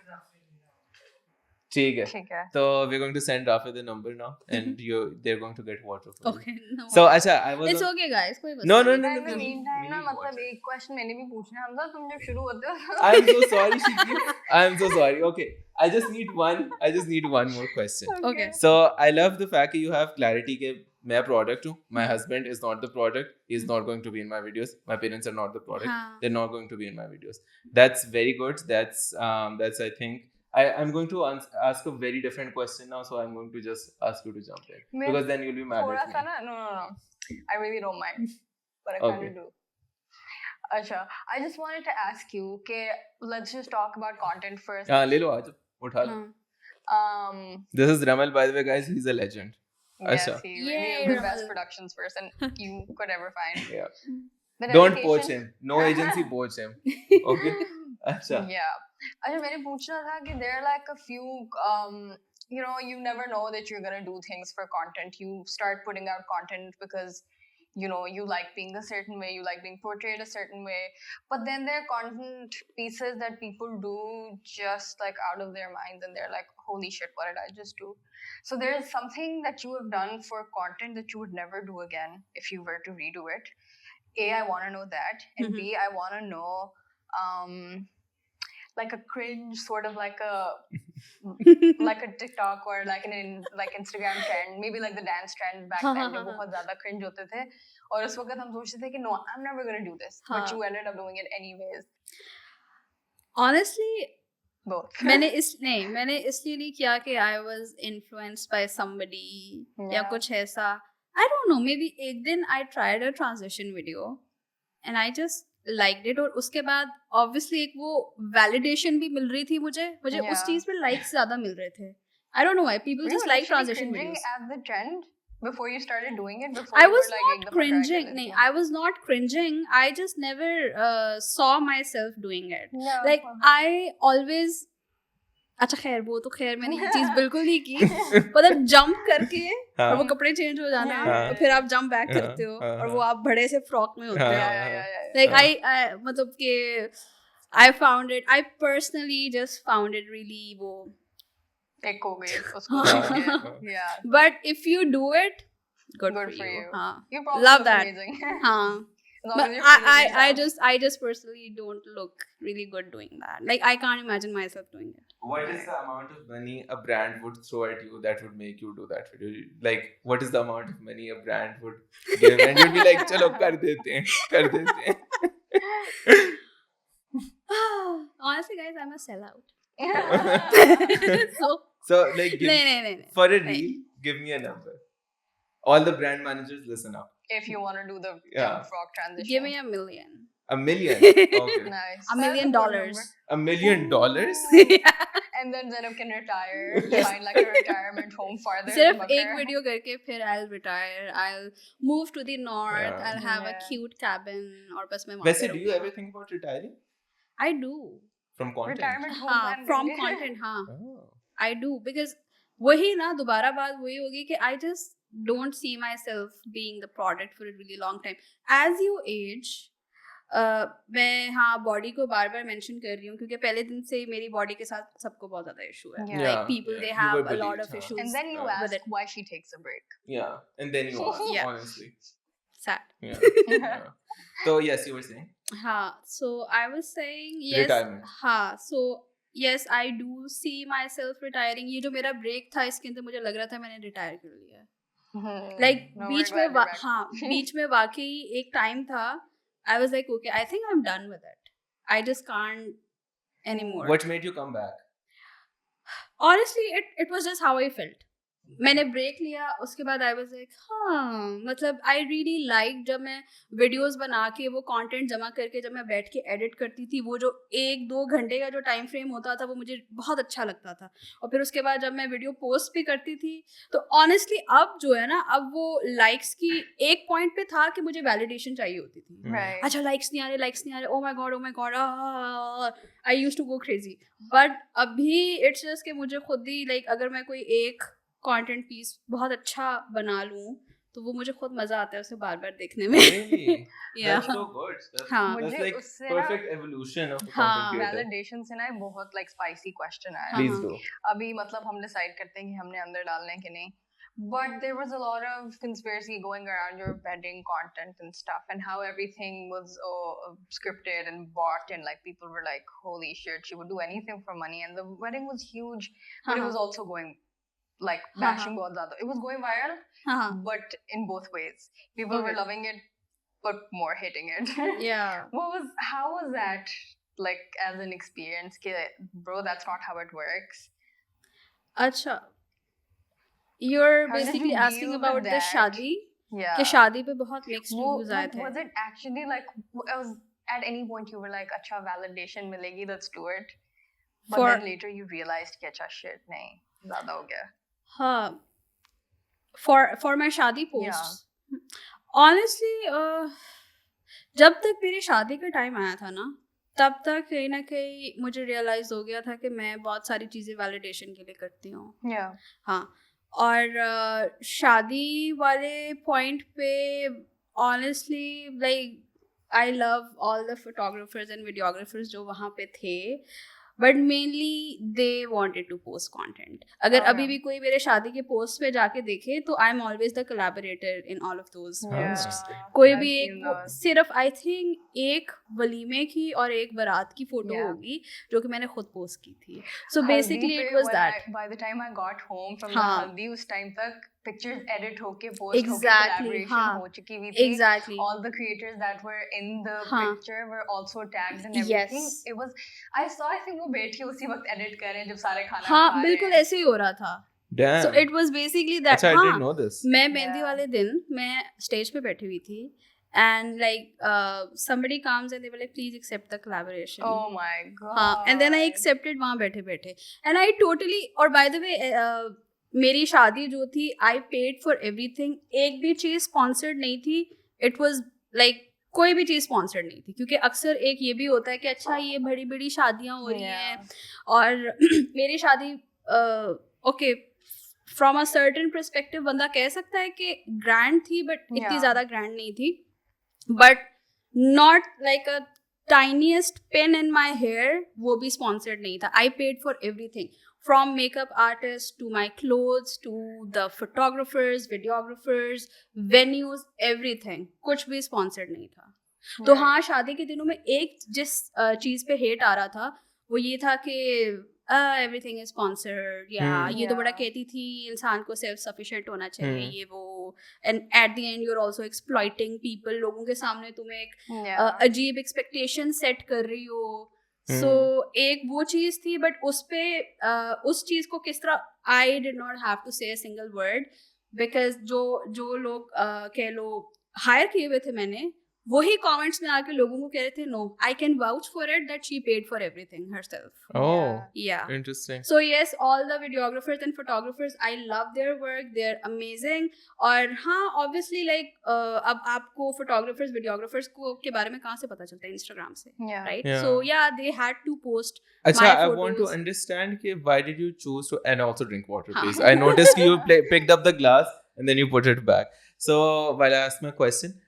ठीक है. ठीक है. So we're going to send Rafi the number now and they're going to get water for you. Okay. No. So अच्छा I was It's on- okay, guys. कोई मसला No, नहीं. no, no, In no, the no. meantime ना We need मतलब water. एक question मैंने भी पूछना है हमजा तुम जब शुरू होते हो. I'm so sorry, Shiki. I'm so sorry. Okay. I just need one more question. Okay. So I love the fact that you have clarity कि मैं product हूँ. My husband is not the product. He's not going to be in my videos. My parents are not the product. हाँ. They're not going to be in my videos. That's very good. That's I think I'm going to ask a very different question now. So I'm going to just ask you to jump in मैं because then you'll be mad थोड़ा at सा me. ना no. I really don't mind. But I Okay. can't do. Acha, I just wanted to ask you, okay, let's just talk about content first. हाँ ले लो आज उठा लो. हाँ. This is Ramal, by the way, guys. He's a legend. Yes, Acha. he may Yay, be the best Ramal. productions person you could ever find. Yeah. The Don't poach dedication- him. No agency poach him. Okay. Acha. Yeah. अच्छा मैंने पूछना था कि there are like a few you know, you never know that you're gonna do things for content. You start putting out content because you know you like being a certain way, you like being portrayed a certain way, but then there are content pieces that people do just like out of their minds and they're like, holy shit, what did I just do? So there's something that you have done for content that you would never do again if you were to redo it. A, I want to know that, and B, I want to know like a cringe sort of like a like a TikTok or like like Instagram trend, maybe like the dance trend back then जो बहुत ज़्यादा cringe होते थे और उस वक्त हम सोचते थे कि no, I'm never gonna do this, but you ended up doing it anyways. Honestly, Both. मैंने इसलिए नहीं किया कि I was influenced by somebody या Yeah. कुछ ऐसा. I don't know, maybe एक दिन I tried a transition video and I just liked it और उसके बाद obviously एक वो validation भी मिल रही थी मुझे उस Yeah. चीज पे likes ज़्यादा मिल रहे थे. I don't know why people Were just you like literally transition cringing videos. at the trend before you started doing it? Before I you was were like, not "Ek dafa try cringing. kar नहीं, leti I was not cringing. I just never saw myself doing it. hu." Yeah. Like I always अच्छा खैर वो तो खैर मैंने ये चीज बिल्कुल नहीं की मतलब जंप करके और वो कपड़े चेंज हो जाना हाँ। और फिर आप जंप बैक हाँ, करते हो हाँ, और वो हाँ। आप बड़े से फ्रॉक में होते हाँ, हो yeah. like हाँ। I मतलब कि I personally just found it really वो एक हो गई उसको हाँ। देख के. Yeah. but if you do it good Good for for you you. हाँ You probably Love look that. amazing. हाँ As long but as you're feeling I yourself. just personally don't look really good doing that. Like I can't imagine myself doing it. What is the amount of money a brand would throw at you that would make you do that video? Like, what is the amount of money a brand would give? And you'd be like, चलो कर देते हैं. Honestly, guys, I'm a sellout. so So, like, no. for a reel, give me a number. All the brand managers, listen up. If you want to do the Yeah. jump frog transition. Give me $1 million. $1 million. Okay. Nice. $1 million. $1 million? And then Zainab can retire, find like a retirement home farther. in सिर्फ Bakar. एक video करके फिर I'll retire. I'll move to the north. Yeah. I'll have a Yeah. cute cabin और बस मैं वहाँ वैसे, पे do you ever think about retiring I do. from content? Retirement home हाँ, plan from करेंगे. content हाँ. Oh. I do because वही ना दोबारा बात वही होगी कि I just don't see myself being the product for a really long time. As you age, मैं हाँ बॉडी को बार बार मेंशन कर रही हूँ क्योंकि पहले दिन से मेरी बॉडी के साथ सबको बहुत ज़्यादा इशू है. Yeah. Like people they You have were a lot believed, of huh? issues. And then you with ask it. why she takes a break. Yeah. And then you ask, Yeah. honestly. Sad. Yeah. Yeah. So, yes, you were saying? हाँ, so I was saying yes. Retirement. हाँ, so yes, I do see myself retiring. ये जो मेरा break था इसके अंदर मुझे लग रहा था मैंने रिटायर कर लिया है. Like No, बीच we're में glad you're back. हाँ बीच में वाकई एक टाइम था I was like okay I think I'm done with it. I just can't anymore. What made you come back? Honestly it was just how I felt. मैंने break लिया उसके बाद I was like हाँ मतलब I really like जब मैं videos बना के वो कंटेंट जमा करके जब मैं बैठ के एडिट करती थी वो जो 1-2 घंटे का जो टाइम फ्रेम होता था वो मुझे बहुत अच्छा लगता था और फिर उसके बाद जब मैं वीडियो पोस्ट भी करती थी तो ऑनेस्टली अब जो है ना अब वो लाइक्स की एक पॉइंट पे था कि मुझे वैलिडेशन चाहिए होती थी. Right. अच्छा लाइक्स नहीं आ रहे oh my God I used to go crazy but अभी इट्स जस्ट कि मुझे खुद ही लाइक अगर मैं कोई एक कंटेंट पीस बहुत अच्छा बना लूं तो वो मुझे खुद मजा आता है उसे बार-बार देखने में. Really? Yeah. That's so good. That's, हाँ. that's मुझे like उससे ना- perfect evolution of a हाँ. content creator. Validation से ना एक बहुत like spicy question आया. Please हाँ. do. अभी मतलब हम डिसाइड करते हैं कि हमने अंदर डालना है कि नहीं. But there was a lot of conspiracy going around your wedding content and stuff, and how everything was scripted and bought, and like people were like, "Holy shit, she would do anything for money." And the wedding was huge, but it was also going like bashing बहुत ज़्यादा. It was going viral, हाँ. but in both ways. People were Okay. loving it, but more hating it. Yeah. How was that like as an experience? Ke, bro, that's not how it works. अच्छा you're How did basically you asking deal about with the that? शादी Yeah. कि शादी पे बहुत mixed वो reviews आए थे. was it actually like was at any point you were like, "Acha validation milegi, let's do it." But For- then later you realized कि अच्छा shit नहीं, ज़्यादा हो गया. हाँ, for my शादी posts, honestly, जब तक मेरी शादी का टाइम आया था ना, तब तक कहीं ना कहीं मुझे रियलाइज हो गया था कि मैं बहुत सारी चीज़ें वैलिडेशन के लिए करती हूँ. Yeah. हाँ, और शादी वाले पॉइंट पे honestly like I love all the photographers and videographers जो वहाँ पे थे, but mainly they wanted to post content. अगर Oh, अभी yeah. भी कोई मेरे शादी के पोस्ट पे जाके देखे तो I am always the collaborator in all of those Yeah. Posts. कोई I've भी seen एक those. सिर्फ आई थिंक एक वलीमे की और एक बारात की फोटो Yeah. होगी जो कि मैंने खुद पोस्ट की थी. सो हल्दी बेसिकली पे it was when that. by the time I got home from the हाँ. हल्दी, उस टाइम तक pictures edit होके post होके Exactly, collaboration हाँ. हो चुकी हुई थी. Exactly. All the creators that were in the हाँ. picture were also tagged and everything. Yes. It was, I think वो बैठी उसी वक्त edit कर रहे हैं जब सारे खाना हाँ, खा रहे बिल्कुल हैं. ऐसे ही हो रहा था. Damn. So it was basically that. अच्छा, I हाँ, didn't know this. मैं मेहंदी Yeah. वाले दिन मैं स्टेज पे बैठी हुई थी and like somebody comes and they were like please accept the collaboration. Oh my god. हाँ, and then I accepted वहाँ बैठे बैठे and I totally, और by the way मेरी शादी जो थी I paid for everything. एक भी चीज़ sponsored नहीं थी. It was like कोई भी चीज़ sponsored नहीं थी, क्योंकि अक्सर एक ये भी होता है कि अच्छा ये बड़ी बड़ी शादियाँ हो रही हैं और मेरी शादी okay from a certain perspective बंदा कह सकता है कि ग्रैंड थी बट इतनी Yeah. ज़्यादा ग्रैंड नहीं थी, but not like a tiniest pin in my hair वो भी स्पॉन्सर्ड नहीं था. I paid for everything from makeup artist to my clothes to the photographers, videographers, venues, everything, कुछ भी स्पॉन्सर्ड नहीं था. तो हाँ, शादी के दिनों में एक जिस चीज़ पे हेट आ रहा था वो ये था कि एवरीथिंग इज स्पॉन्सर्ड, या ये तो बड़ा Yeah. कहती थी इंसान को सेल्फ सफिशिएंट होना चाहिए, Hmm. ये वो, and at the end you are also exploiting people. लोगों के सामने तुम्हें एक Yeah. अजीब एक्सपेक्टेशन सेट कर रही हो. सो एक वो चीज़ थी, बट उस पे उस चीज़ को किस तरह, I did not have to say a single word, because जो लोग कह लो हायर किए हुए थे मैंने, वही कमेंट्स में आके लोगों को कह रहे थे no I can vouch for it that she paid for everything herself. Oh, yeah interesting. So yes, all the videographers and photographers, I love their work. They're amazing. और हाँ, obviously like अब आपको photographers, videographers को के बारे में कहाँ से पता चलता है? Instagram से, Yeah. right? Yeah. So yeah, they had to post Acha, my I want to photos. understand कि why did you choose to, and also drink water, हाँ. please. I noticed you picked up the glass and then you put it back. So while I ask my question,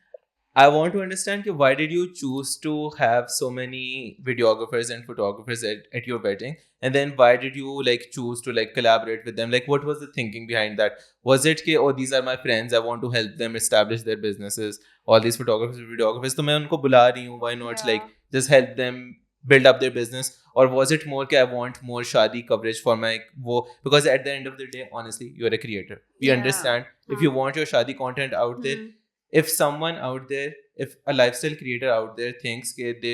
I want to understand कि why did you choose to have so many videographers and photographers at your wedding, and then why did you like choose to like collaborate with them? Like what was the thinking behind that? Was it कि oh these are my friends, I want to help them establish their businesses, all these photographers and videographers, तो मैं उनको बुला रही हूँ, why not Yeah. like just help them build up their business? Or was it more कि I want more shadi coverage for my wo, because at the end of the day honestly you're a creator, we Yeah. understand if you want your shadi content out there, Hmm. if someone out there, if a lifestyle creator out there thinks that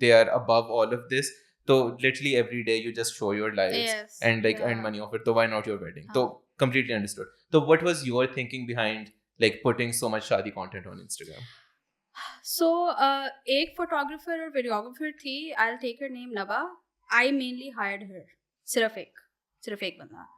they are above all of this, so literally every day you just show your lives Yes. and like earn Yeah. money off it, so why not your wedding? So हाँ. completely understood. So what was your thinking behind like putting so much shadi content on Instagram? So एक photographer और videographer थी, I'll take her name Naba. I mainly hired her. सिर्फ एक बंदा.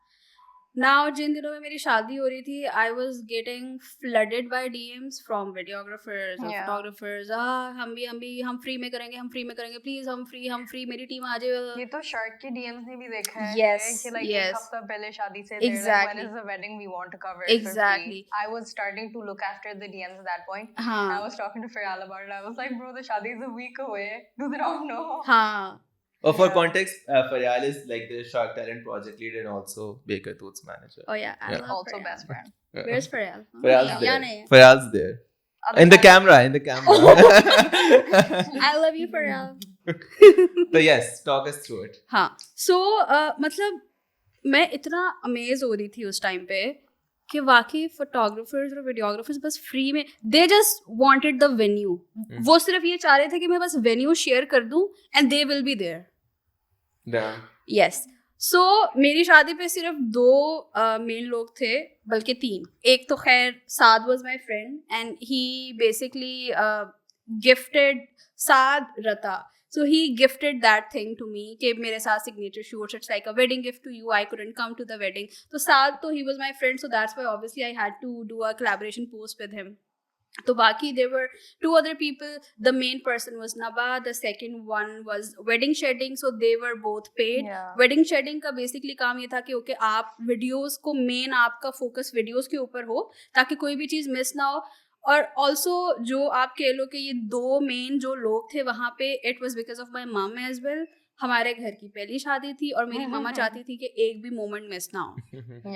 Now जिन दिनों में मेरी शादी हो रही थी, I was getting flooded by DMs from videographers and Yeah. photographers. हम फ्री में करेंगे, प्लीज हम फ्री, मेरी टीम आ जाए. ये तो शार्क के DMs ने भी देखा है Yes, कि like yes. एक हफ्ता पहले शादी से they're like, Exactly. when is the wedding, we want to cover it Exactly. for free. I was starting to look after the DMs at that point. I हाँ was talking to Faryal about it. I was like, bro, the shadi is a week away. Do they not know? हाँ. Oh, for Yeah. context, Faryal is like the Shark Talent project lead and also Baker Tooth's manager. Oh yeah, I Yeah. love Also Faryal. best friend. Where's Faryal? Faryal's यहाँ there. नहीं है. Faryal's there. Other In the side- camera. I love you Faryal. So yes, talk us through it. हाँ. So मतलब मैं इतना amaze हो रही थी उस टाइम पे कि वाकई फोटोग्राफर्स और वीडियोग्राफर्स बस फ्री में, they just wanted the venue. वो सिर्फ ये चाह रहे थे कि मैं बस वेन्यू शेयर कर दूं and they will be there. Damn. Yes. So मेरी शादी पे सिर्फ 2 मेन लोग थे, बल्कि 3. एक तो खैर Saad was my friend and he basically gifted Saad Rata. So he gifted that thing to me कि मेरे साथ signature shoots, it's like a wedding gift to you, I couldn't come to the wedding. So Saad, तो he was my friend, so that's why obviously I had to do a collaboration post with him. तो बाकी there were 2 other people. The main person was Naba, the second one was Wedding Shedding, so they were both paid. Yeah. Wedding Shedding का basically काम ये था कि okay, आप videos को main आपका focus videos के ऊपर हो ताकि कोई भी चीज़ miss ना हो. और ऑल्सो जो आप कह लो कि ये 2 मेन जो लोग थे वहाँ पे, it was because of my मम एज वेल. हमारे घर की पहली शादी थी और मेरी मामा चाहती थी कि एक भी मोमेंट मिस ना हो.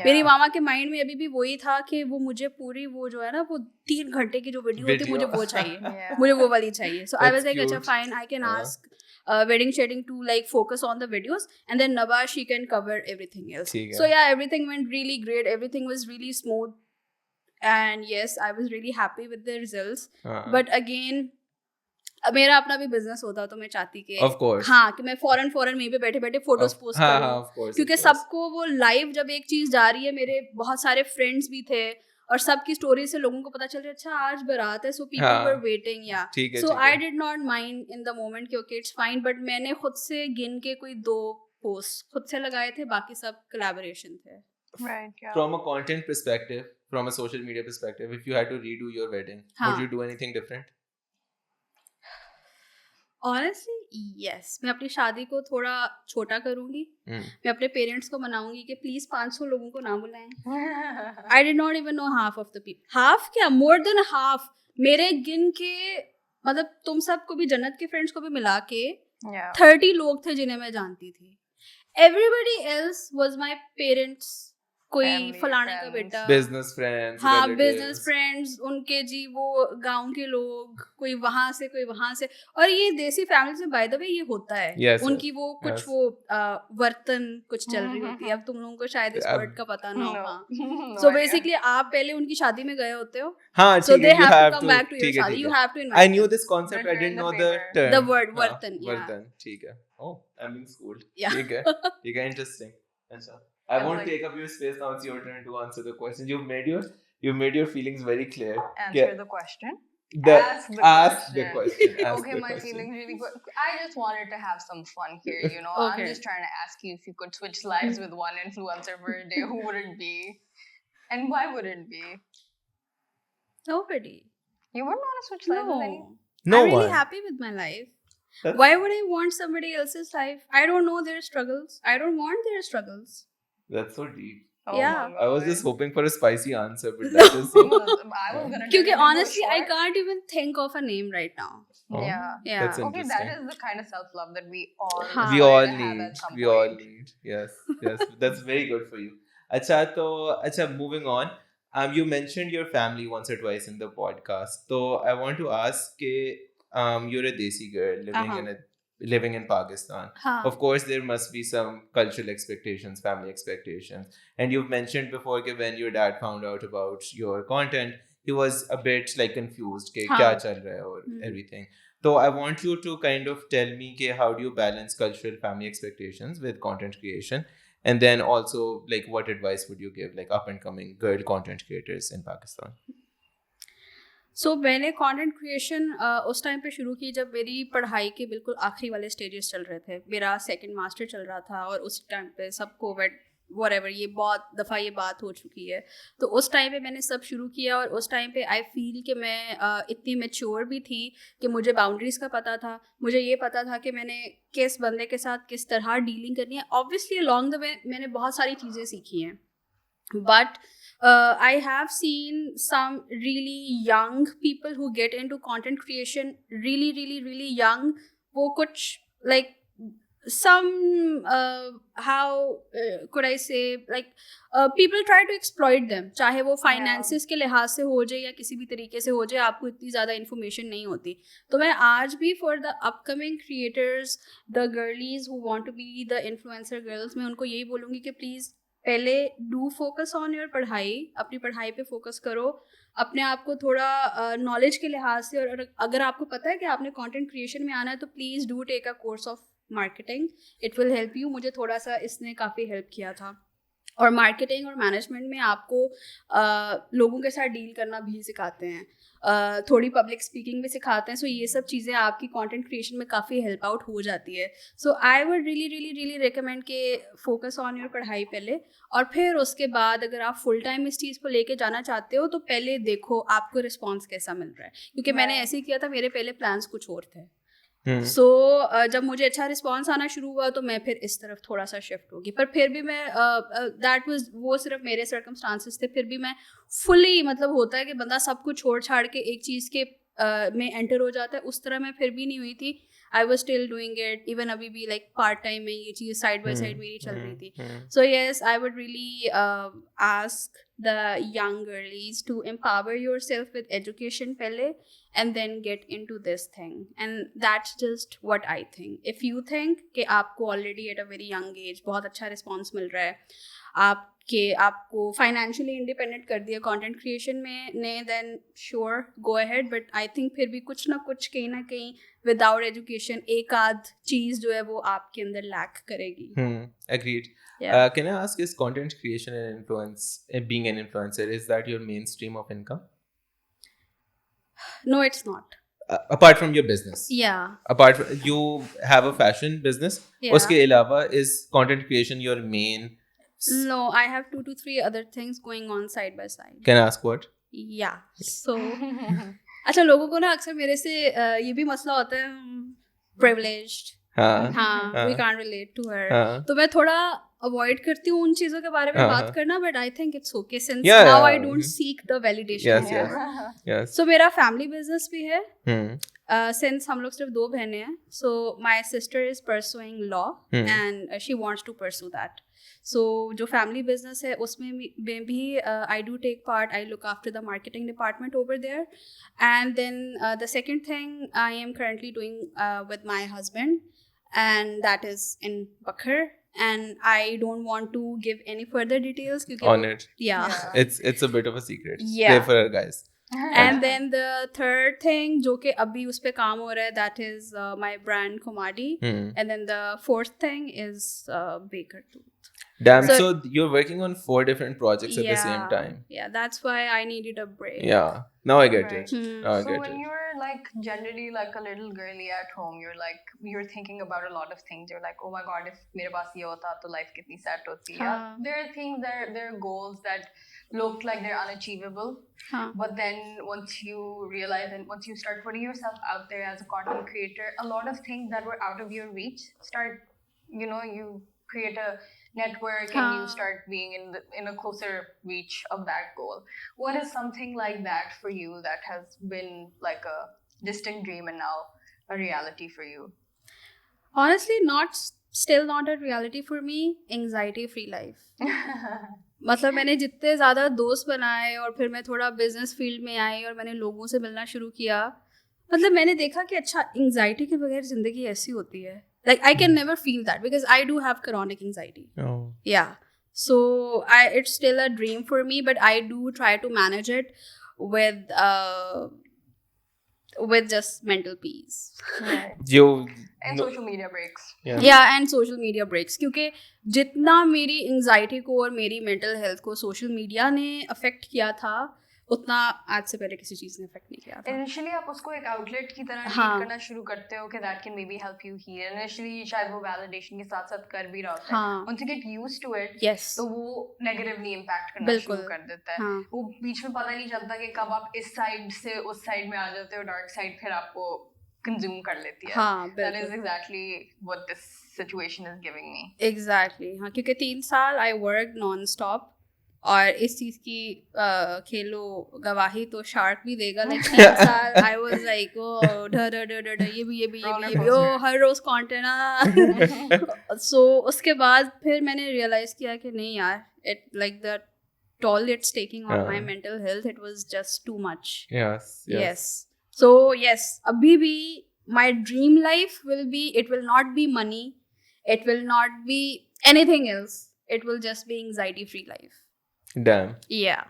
मेरी मामा के माइंड में अभी भी वही था कि वो मुझे पूरी वो जो है ना वो 3 घंटे की जो वीडियो होती है मुझे वो चाहिए. मुझे वो वाली चाहिए. सो आई वाज लाइक अच्छा fine, I can ask Wedding Shedding to like focus on the videos, and then Naba, she can cover everything else. So yeah, everything went really great, everything was really smooth, and yes, I was really happy with the results. But again, मेरा अपना भी business होता तो मैं चाहती कि of course हाँ कि मैं फॉरन में भी बैठे बैठे फोटोज पोस्ट करूँ, क्योंकि सबको वो लाइव जब एक चीज जा रही है, मेरे बहुत सारे फ्रेंड्स भी थे और सबकी स्टोरी से लोगों को पता चल रहा है अच्छा आज बारात है, so people were waiting. Yeah so I did not mind in the moment कि ओके इट्स फाइन, बट मैंने खुद से गिन के कोई 2 पोस्ट खुद से लगाए थे, बाकी सब कोलैबोरेशन थे. Right, yeah. From a content perspective, from a social media perspective, if you had to redo your wedding, would you do anything different? Honestly, yes. मैं अपनी शादी को थोड़ा छोटा करूंगी. मैं अपने पेरेंट्स को मनाऊंगी कि प्लीज 500 लोगों को ना बुलाएं. I did not even know half of the people. Half क्या? More than half. मेरे गिन के मतलब तुम सबको भी जन्नत के फ्रेंड्स को भी मिला के 30 लोग थे जिन्हें मैं जानती थी. Everybody else was my parents. कोई फलाने का बेटा, बिजनेस फ्रेंड्स, हाँ बिजनेस फ्रेंड्स, उनके जी वो गांव के लोग, कोई वहां से कोई वहां से. और ये देसी फैमिलीज में बाय द वे ये होता है. उनकी वो कुछ वो वर्तन कुछ चल रही होती है. अब तुम लोगों को शायद इस वर्ड का पता ना हो. सो बेसिकली आप पहले उनकी शादी में गए होते हो, so they have to come back to your shaadi. You have to invite. I knew this concept, I didn't know the term, the word vartan. Vartan, ठीक है. Oh, I am in school. ठीक है, ठीक है, इंटरेस्टिंग. अच्छा, I won't take up your space now. It's your turn to answer the question. You've made your feelings very clear. Answer the question. Ask the question. Okay, my feelings really good. I just wanted to have some fun here, you know. Okay. I'm just trying to ask you if you could switch lives with one influencer for a day, who would it be? And why would it be? Nobody. You wouldn't want to switch lives with anyone? No I'm really one. happy with my life. Why would I want somebody else's life? I don't know their struggles. I don't want their struggles. That's so deep. Oh yeah. I was just hoping for a spicy answer, but that is so... I was gonna Because honestly, I can't even think of a name right now. Oh, yeah. That's okay, that is the kind of self-love that we all need. We all need. Yes, yes. That's very good for you. Acha, moving on. You mentioned your family once or twice in the podcast. So I want to ask, you're a Desi girl living in Pakistan. Of course, there must be some cultural expectations, family expectations. And you've mentioned before that when your dad found out about your content, he was a bit like confused कि क्या चल रहा है और everything. So I want you to kind of tell me कि how do you balance cultural family expectations with content creation, and then also like what advice would you give like up and coming girl content creators in Pakistan? सो मैंने content creation उस time पे शुरू की जब मेरी पढ़ाई के बिल्कुल आखिरी वाले स्टेजेस चल रहे थे. मेरा सेकंड मास्टर चल रहा था और उस टाइम पे सब कोविड व्हाटएवर ये बहुत दफ़ा ये बात हो चुकी है. तो उस टाइम पे मैंने सब शुरू किया और उस टाइम पे आई फील कि मैं इतनी मैच्योर भी थी कि मुझे बाउंड्रीज़ का पता था. मुझे ये पता था कि मैंने किस बंदे के साथ किस तरह डीलिंग करनी है. ऑब्वियसली अलॉन्ग द वे मैंने बहुत सारी चीज़ें सीखी हैं, but I have seen some really young people who get into content creation really young. वो कुछ like some how could I say like people try to exploit them. चाहे वो finances के लिहाज से हो जाए या किसी भी तरीके से हो जाए, आपको इतनी ज़्यादा information नहीं होती. तो मैं आज भी for the upcoming creators, the girlies who want to be the influencer girls, मैं उनको यही बोलूँगी कि please पहले डू फोकस ऑन योर पढ़ाई. अपनी पढ़ाई पे फोकस करो, अपने आप को थोड़ा नॉलेज के लिहाज से. और अगर आपको पता है कि आपने कंटेंट क्रिएशन में आना है तो please do take a course of marketing. It will help you. मुझे थोड़ा सा इसने काफ़ी हेल्प किया था. और मार्केटिंग और मैनेजमेंट में आपको लोगों के साथ डील करना भी सिखाते हैं. थोड़ी पब्लिक स्पीकिंग भी सिखाते हैं. सो ये सब चीज़ें आपकी कंटेंट क्रिएशन में काफ़ी हेल्प आउट हो जाती है. So I would really really really recommend के फोकस ऑन योर पढ़ाई पहले, और फिर उसके बाद अगर आप फुल टाइम इस चीज़ को लेके जाना चाहते हो तो पहले देखो आपको रिस्पॉन्स कैसा मिल रहा है, क्योंकि मैंने ऐसे ही किया था. मेरे पहले प्लान्स कुछ और थे. सो जब मुझे अच्छा रिस्पॉन्स आना शुरू हुआ तो मैं फिर इस तरफ थोड़ा सा शिफ्ट होगी. पर फिर भी मैं दैट वाज, वो सिर्फ मेरे सर्कमस्टांसेस थे. फिर भी मैं फुली, मतलब होता है कि बंदा सब कुछ छोड़ छाड़ के एक चीज़ के में एंटर हो जाता है, उस तरह मैं फिर भी नहीं हुई थी. I was still doing it. Even अभी भी लाइक पार्ट टाइम में ये चीज़ साइड बाई साइड मेरी चल रही थी. So yes, I would really ask the young girlies to empower yourself with education pehle and then get into this thing. And that's just what I think. If you think कि आपको already at a very young age बहुत अच्छा response मिल रहा है, आपको financially independent कर दिया content creation में ने, then sure go ahead. But I think फिर भी कुछ ना कुछ कहीं ना कहीं without education एक आध चीज़ जो है वो आपके अंदर lack करेगी. Agreed. Yeah. Can I ask, is content creation and being an influencer, is that your main stream of income? No, it's not. Apart from your business? Yeah. Apart from, you have a fashion business? Yeah. उसके अलावा is content creation your main? No, I have 2 to 3 other things going on side by side. Can I ask what? Yeah. So अच्छा, लोगों को ना अक्सर मेरे से ये भी मसला होता है, privileged. हाँ, we can't relate to her. तो मैं थोड़ा अवॉइड करती हूँ उन चीज़ों के बारे में बात करना, but I think it's okay since now I don't seek the validation. Yes. सो मेरा फैमिली बिजनेस भी है. सिंस हम लोग सिर्फ 2 बहनें हैं, so my sister is pursuing law and she wants to pursue that. So जो फैमिली बिजनेस है उसमें भी I do take part. I look after the marketing department over there. And then the second thing I am currently doing with my husband, and that is in Bakar, and I don't want to give any further details on it. Yeah. It's a bit of a secret. Yeah. Play for her, guys. And then the third thing जो कि अभी उस पे काम हो रहा है, that is my brand Kumadi. And then the fourth thing is Baker Tooth. Damn, so you're working on 4 different projects at the same time. Yeah, that's why I needed a break. Yeah, now I get it. Now I So get when it. you're like generally like a little girly at home, you're thinking about a lot of things. You're like, oh my god, if मेरे पास ये होता तो life कितनी set होती. Yeah, there are things, there are goals that look like they're unachievable. But then once you realize and once you start putting yourself out there as a content creator, a lot of things that were out of your reach start, you create a network and you start being in a closer reach of that goal. What is something like that for you that has been like a distant dream and now a reality for you? Honestly, still not a reality for me. Anxiety free life. मतलब मैंने जितने ज़्यादा दोस्त बनाए और फिर मैं थोड़ा बिजनेस फील्ड में आई और मैंने लोगों से मिलना शुरू किया, मतलब मैंने देखा कि अच्छा, एंग्जाइटी के बगैर ज़िंदगी ऐसी होती है. Like I can never feel that because I do have chronic anxiety. Oh. Yeah. So it's still a dream for me, but I do try to manage it with just mental peace. And social media breaks. Yeah, and social media breaks. क्योंकि जितना मेरी anxiety को और मेरी mental health को social media ने affect किया था, उतना आज से पहले किसी चीज़ ने affect नहीं किया था. Initially आप उसको एक outlet की तरह treat करना शुरू करते हो कि that can maybe help you heal. Initially शायद वो validation के साथ साथ कर भी रहा होता है. Once you get used to it, yes, तो वो negatively impact करना शुरू कर देता है. वो बीच में पता नहीं चलता कि कब आप इस side से उस side में आ जाते हो, dark side फिर आपको consume कर लेती है. That is exactly what this situation is giving me. Exactly. हाँ, क्योंकि 3 साल I worked non-stop और इस चीज़ की खेलो गवाही तो शार्क भी देगा. लाइक 3 साल आई वाज लाइक ओ ढ ये भी ओ हर रोज कंटेंट. सो उसके बाद फिर मैंने रियलाइज़ किया कि नहीं यार, it like the toll it's taking on my mental health, it was just too much. Yes. So yes, abhi bhi my dream life will be, it will not be money, it will not be anything else, it will just be anxiety free life. Damn. Yeah.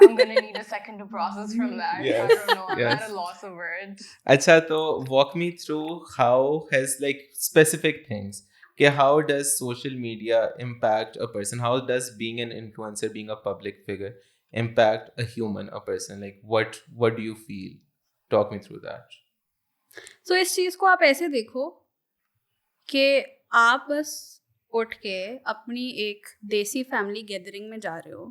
I'm gonna need a second to process from that. Yes. I don't know. I'm at a loss of words. Acha, so walk me through how has like specific things. Okay, how does social media impact a person? How does being an influencer, being a public figure, impact a human, a person? Like what do you feel? Talk me through that. So इस चीज़ को आप ऐसे देखो कि आप बस उठ के अपनी एक देसी फैमिली गैदरिंग में जा रहे हो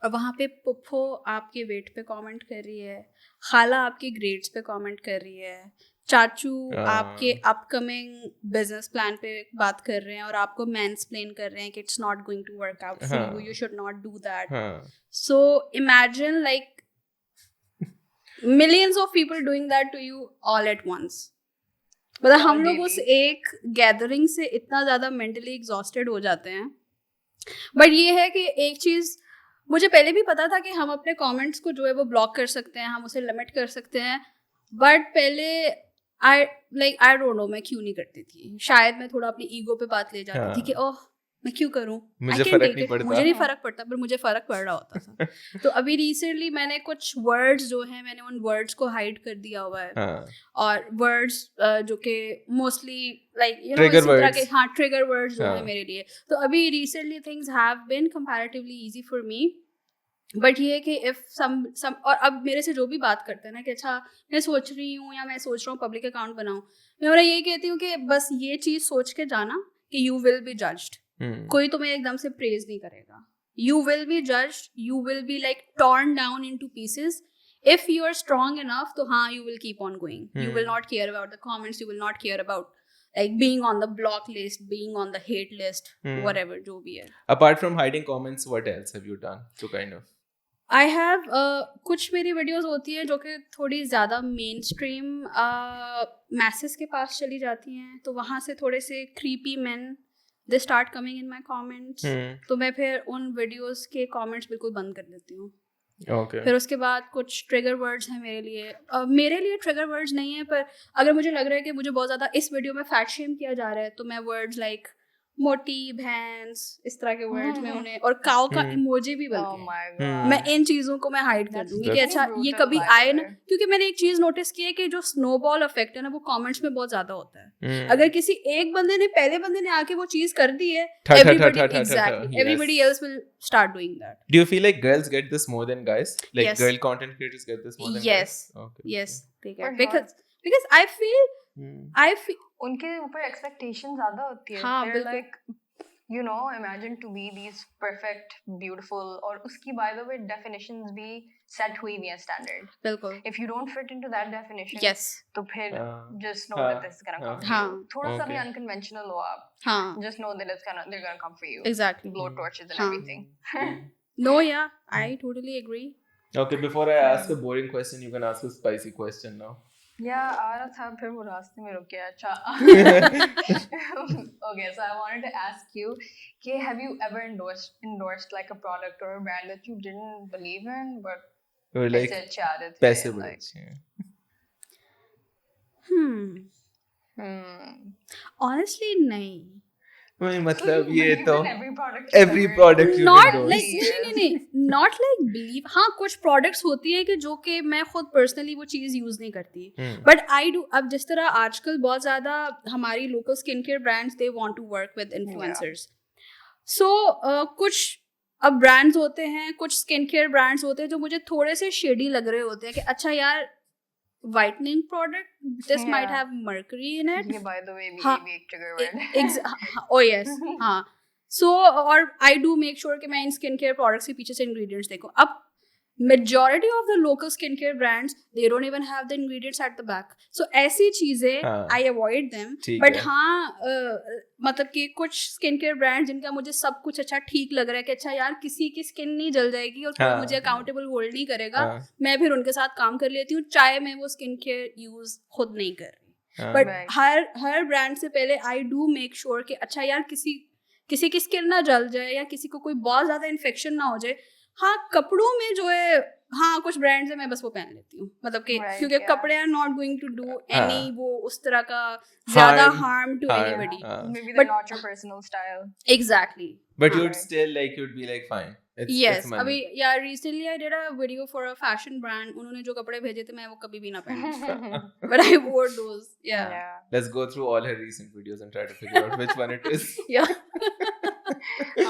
और वहाँ पे पुप्पो आपके वेट पे कमेंट कर रही है, खाला आपके ग्रेड्स पे कमेंट कर रही है, चाचू आपके अपकमिंग बिजनेस प्लान पे बात कर रहे हैं और आपको मैंसप्लेन कर रहे हैं कि it's not going to work out for you, you should not do that. So imagine like millions of people doing that to you all at once. मतलब हम लोग उस एक गैदरिंग से इतना ज़्यादा मेंटली एग्जॉस्टेड हो जाते हैं. बट ये है कि एक चीज़ मुझे पहले भी पता था कि हम अपने कमेंट्स को जो है वो ब्लॉक कर सकते हैं, हम उसे लिमिट कर सकते हैं. बट पहले आई डोंट नो मैं क्यों नहीं करती थी. शायद मैं थोड़ा अपनी ईगो पे बात ले जाती थी कि ओह मैं क्यों करूं, मुझे फर्क नहीं पड़ता. मुझे नहीं फर्क पड़ता, पर मुझे फर्क पड़ रहा होता था. तो अभी रिसेंटली मैंने कुछ वर्ड्स जो हैं मैंने उन वर्ड्स को हाइड कर दिया हुआ है. और वर्ड्स जो कि मोस्टली लाइक यू नो इस तरह के ट्रिगर वर्ड्स जो हैं मेरे लिए. तो अभी recently things have been comparatively easy for me. But ये कि इफ सम और अब मेरे से जो भी बात करते हैं ना कि अच्छा मैं सोच रही हूँ या मैं सोच रहा हूँ पब्लिक अकाउंट बनाऊँ, मैं उन्हें यही कहती हूँ कि बस ये चीज़ सोच के जाना कि यू विल बी जज्ड. कोई तुम्हें एकदम से प्रेज नहीं करेगा. You will be judged, you will be like torn down into pieces. If you are strong enough तो हाँ you will keep on going. You will not care about the comments, you will not care about like being on the block list, being on the hate list, whatever जो भी है. Apart from hiding comments, what else have you done to kind of? I have कुछ मेरी videos होती हैं जो कि थोड़ी ज़्यादा मेन स्ट्रीम मैसेज के पास चली जाती हैं, तो वहाँ से थोड़े से creepy men they start coming in my comments. तो मैं फिर उन वीडियोस के कमेंट्स बिल्कुल बंद कर देती हूँ. Okay. फिर उसके बाद कुछ ट्रिगर वर्ड्स हैं मेरे लिए ट्रिगर वर्ड्स नहीं है, पर अगर मुझे लग रहा है कि मुझे बहुत ज़्यादा इस वीडियो में फैट शेम किया जा रहा है तो मैं वर्ड्स लाइक मोटी, भैंस, इस तरह के वर्ड्स में उन्हें और काउ का इमोजी भी बल्कि मैं इन चीज़ों को मैं हाइड कर दूंगी कि अच्छा ये कभी आए ना. क्योंकि मैंने एक चीज़ नोटिस की है कि जो स्नोबॉल इफेक्ट है ना वो कमेंट्स में बहुत ज़्यादा होता है. अगर किसी एक बंदे ने पहले बंदे ने आके वो चीज़ कर दी है, everybody else will start doing that. Do you feel like girls get this more than guys? Like Yes. girl content creators get this more than Yes. guys? Okay. Yes, they But get because I feel उनके ऊपर expectation ज्यादा होती है. हाँ, They're बिल्कुल. like, you know, imagine to be these perfect, beautiful, और उसकी by the way definitions भी set हुई हुई है standard. बिल्कुल. If you don't fit into that definition, Yes. तो फिर just know हाँ, that this is gonna come for हाँ. you. थोड़ा सा भी Okay. unconventional हो आप, हाँ. just know that they're gonna come for you. Exactly. Blow torches and हाँ. everything. No, yeah, I totally agree. Okay, before I ask a boring question, you can ask a spicy question now. Yeah, आ रहा था फिर वो रास्ते में रुक गया. अच्छा. Okay, so I wanted to ask you, कि have you ever endorsed like a product or a brand that you didn't believe in but Or like पैसे अच्छे आ रहे थे, पैसे बड़े like, अच्छे हैं. Honestly, नहीं. वही मतलब ये believe तो in every product every ever. product you Not endorse. like नहीं not like believe. हाँ कुछ products होती हैं कि जो कि मैं खुद personally वो चीज़ use नहीं करती. But I do. अब जिस तरह आजकल बहुत ज़्यादा हमारी local skincare brands they want to work with influencers. So कुछ अब brands होते हैं, कुछ skincare brands होते हैं जो मुझे थोड़े से shady लग रहे होते हैं कि अच्छा यार whitening product this might have mercury in it. ये by the way हाँ, भी एक trigger word. Oh yes, हाँ. So और I do make sure कि मैं इन skincare products के पीछे से ingredients देखूँ. अब majority of the local skincare brands they don't even have the ingredients at the back. So ऐसी चीजें हाँ. I avoid them. ठीक But है. हाँ मतलब कि कुछ skincare brands जिनका मुझे सब कुछ अच्छा ठीक लग रहा है कि अच्छा यार किसी की स्किन नहीं जल जाएगी और कोई हाँ. मुझे अकाउंटेबल होल्ड नहीं करेगा, हाँ. मैं फिर उनके साथ काम कर लेती हूँ चाहे मैं वो स्किन केयर यूज खुद नहीं कर रही. हाँ. But Right. हर ब्रांड से पहले आई डू मेक श्योर कि अच्छा यार किसी की स्किन ना जल जाए या किसी को कोई बहुत ज्यादा इन्फेक्शन ना हो जाए. हाँ कपड़ों में जो है हाँ कुछ ब्रांड्स है मैं बस वो पहन लेती हूँ मतलब कि Right, क्योंकि yeah. कपड़े are not going to do हाँ. एनी वो उस तरह का ज्यादा हार्म टू harm, एनीबडी. हाँ. Maybe they're But- not your personal style. Exactly. But हाँ. you'd still like you'd be like fine. It's Yes, money. अभी यार recently I did a video for a fashion brand. उन्होंने जो कपड़े भेजे थे मैं वो कभी भी ना पहनी. But I wore those. Yeah. Let's go through all her recent videos and try to figure out which one it is. Yeah.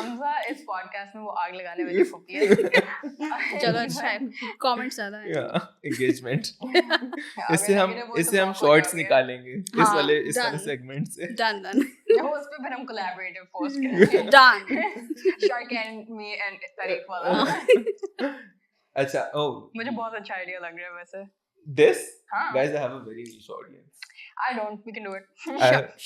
Hamza इस podcast में वो आग लगाने वाली फुप्पी है। चलो अच्छा है, कमेंट्स ज्यादा है। Yeah, engagement. अगर इससे हम negative हो तो इससे हम flop हो शॉर्ट्स जाओगे। निकालेंगे हाँ, इस वाले done. सेगमेंट से. डन उस पे फिर हम collaborative post करेंगे। Done. Shark and me and Tariq वाला। अच्छा, oh, मुझे बहुत अच्छा आइडिया लग रहा है वैसे। this? हाँ। Guys, I have a very niche audience. I don't. We can do it.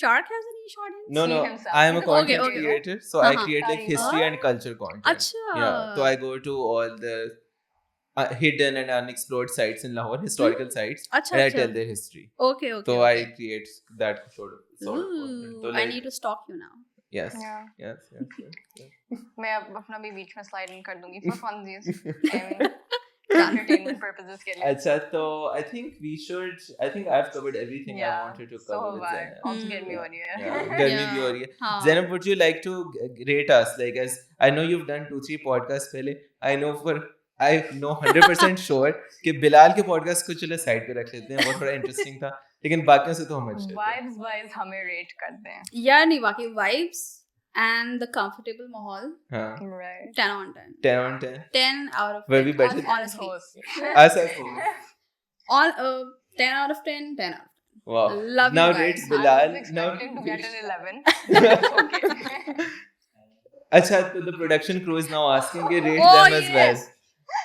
Shark has a niche audience? No, He no, himself. I am a Okay, content okay. creator, so I Uh-huh. create like history and culture content. अच्छा। Yeah, so I go to all the hidden and unexplored sites in Lahore, historical sites, अच्छा, and I अच्छा। tell their history. Okay, okay. So okay. I create that sort of content. Ooh, So I like, need to stalk you now. yes, Yeah. yes. मैं अब अपना भी बीच में slide in कर दूंगी for funsies. Entertainment purposes के लिए. अच्छा, तो I think I've covered everything I Yeah, wanted to so cover have with I. Zainab. Also गर्मी हो रही है. Yeah, गर्मी भी हो रही है. हाँ। Zainab, would you like to rate us? Like, as I know you've done 2-3 podcasts पहले. I know 100% sure कि बिलाल के podcast को चलो साइड पे रख लेते हैं, वो थोड़ा इंटरेस्टिंग था, लेकिन बाकियों से तो हम अच्छे थे. Vibes wise हमें rate करते हैं. यार नहीं, वाकई vibes and the comfortable माहौल हाँ, Right. 10 on 10. 10 on 10. 10 out of Were 10. we better? Honestly. Us as hosts. On 10 out of 10, 10 out of 10. Wow. Love Now you guys. rates I Bilal. was Now. expecting to get an 11. Okay. Acha, so the production crew is now asking to rate Oh, them as well. yes.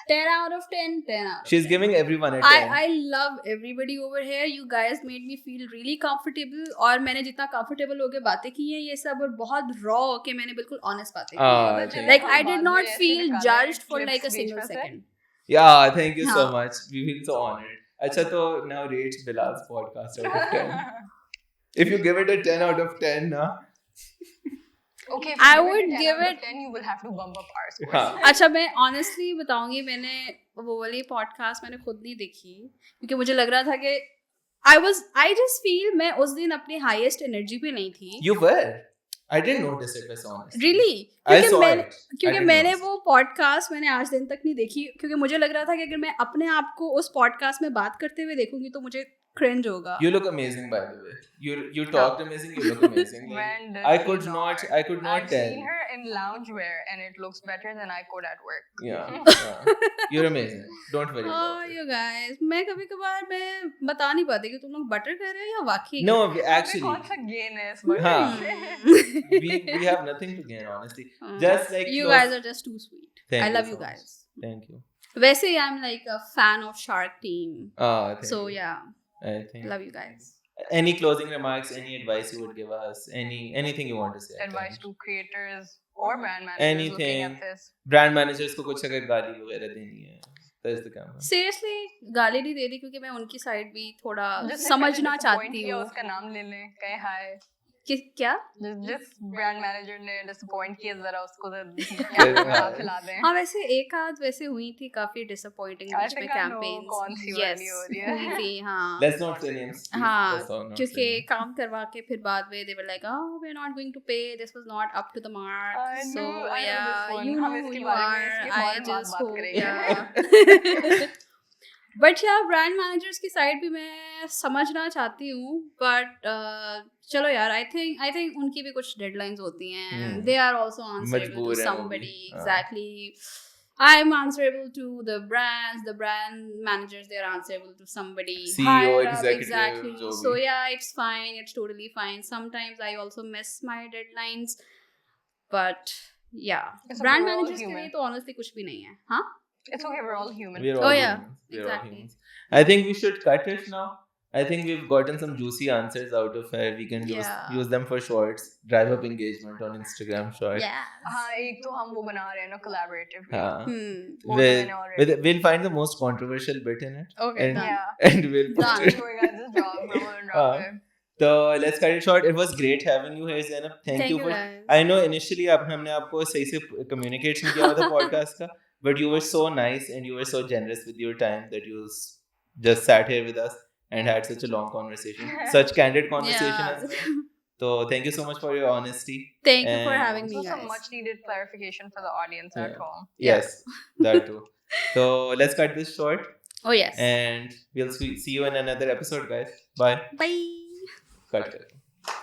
10 out of 10, 10 out of 10. She's giving everyone a 10. I love everybody over here. You guys made me feel really comfortable. और मैंने जितना comfortable होके बातें की हैं ये सब, और बहुत raw होके मैंने बिल्कुल honest बातें की हैं. thank Like you. I did not feel judged for like a single second. Yeah, thank you so हाँ. much. We feel so honored. Acha, so now rate Bilal's podcast out of 10. If you give it a 10 out of 10, na? Okay. I would give it 10. You will have to bump up our scores. हाँ. अच्छा, मैं honestly बताऊंगी, मैंने वो वाली podcast मैंने खुद नहीं देखी क्योंकि मुझे लग रहा था कि I just feel मैं उस दिन अपनी highest energy पे नहीं थी. You were. I didn't notice it, as honest. Really? I क्योंकि saw मैंने it. I क्योंकि didn't मैंने notice. वो पॉडकास्ट मैंने आज दिन तक नहीं देखी क्योंकि मुझे लग रहा था कि अगर मैं अपने आप को उस पॉडकास्ट में बात करते हुए देखूंगी तो मुझे क्रिंज होगा. You look amazing, by the way. You talked amazing. You look amazing. Like, When did I she could not I've tell. seen her in loungewear and it looks better than I could at work. Yeah. You're amazing. Don't worry Oh, about it. you guys, मैं कभी कभार मैं बता नहीं पाती कि तुम लोग बटर कर रहे हो या वाकई. No, अभी actually, कौन सा gain है इस हाँ. Button we have nothing to gain, honestly. Just like you close- guys are just too sweet. Thank I you love so you much. guys. Thank you. वैसे I'm like a fan of Shark Team. Thank So you. yeah, I think. love you guys. Any closing remarks? Any advice you would give us? Anything you want to say? advice to creators or brand managers looking Anything. at this. Brand managers को कुछ अगर गाली वगैरह देनी है, that's the camera. Seriously, गाली नहीं दे रही क्योंकि मैं उनकी साइड भी थोड़ा जिसने समझना पहले चाहती disappoint किया, हूँ. उसका नाम ले लें, कहें हाय. क्या? जिस ब्रांड मैनेजर ने डिसअपॉइंट किया जरा उसको हाँ. खिला दें. हाँ, वैसे एक आध वैसे हुई थी काफी डिसअपॉइंटिंग I बीच में think I know कैंपेन्स. कौन सी Yes, वाली हो रही है. हुई थी. हाँ. Let's not say names. please. हाँ, Let's not say क्योंकि names. काम करवा के फिर बाद में they were like, oh, we're not going to pay, this was not up to the mark. I So know this yeah, one. you हम know who इसके you बारे में are. इसके I फौरन just बात hope, करेंगे. yeah. बट या brand managers की साइड भी मैं समझना चाहती हूँ, बट चलो यार, आई थिंक उनकी भी कुछ डेडलाइंस होती हैं. They are also answerable to मजबूर हैं वो भी. समबडी. हाँ. Exactly. I am answerable to the brands, the brand managers, they are answerable to somebody. CEO, higher up, executive, exactly. जो So भी. yeah, it's fine. It's totally fine. Sometimes I also miss my deadlines, but yeah, It's okay, brand we're all managers के human. लिए तो honestly कुछ भी नहीं है, हाँ? It's okay, we're all human. We're all Oh, yeah, humans. We're all exactly. humans. I think we should cut it now. I think we've gotten some juicy answers out of her. We can Yeah. use them for shorts. Drive up engagement on Instagram short. Yeah. हाँ, एक तो हम वो बना रहे हैं ना collaborative. हाँ. Hmm. वो तो मैंने already. We'll find the most controversial bit in it. Okay, And- done. Yeah. And we'll post Done. it. So we got this job, bro, and drop it. So let's cut it short. It was great having you here, Zainab. Thank you for. guys. I know initially हमने आपको सही से communicate नहीं किया हुआ था podcast का, but you were so nice and you were so generous with your time that you just sat here with us and had such a long conversation, such candid conversation Yeah. as well. So thank you so much for your honesty. Thank you for And- having me, So some guys. much needed clarification for the audience at Yeah. home. Yes, that too. So let's cut this short, Oh yes. and we'll see you in another episode, guys. Bye. Bye. Cut it.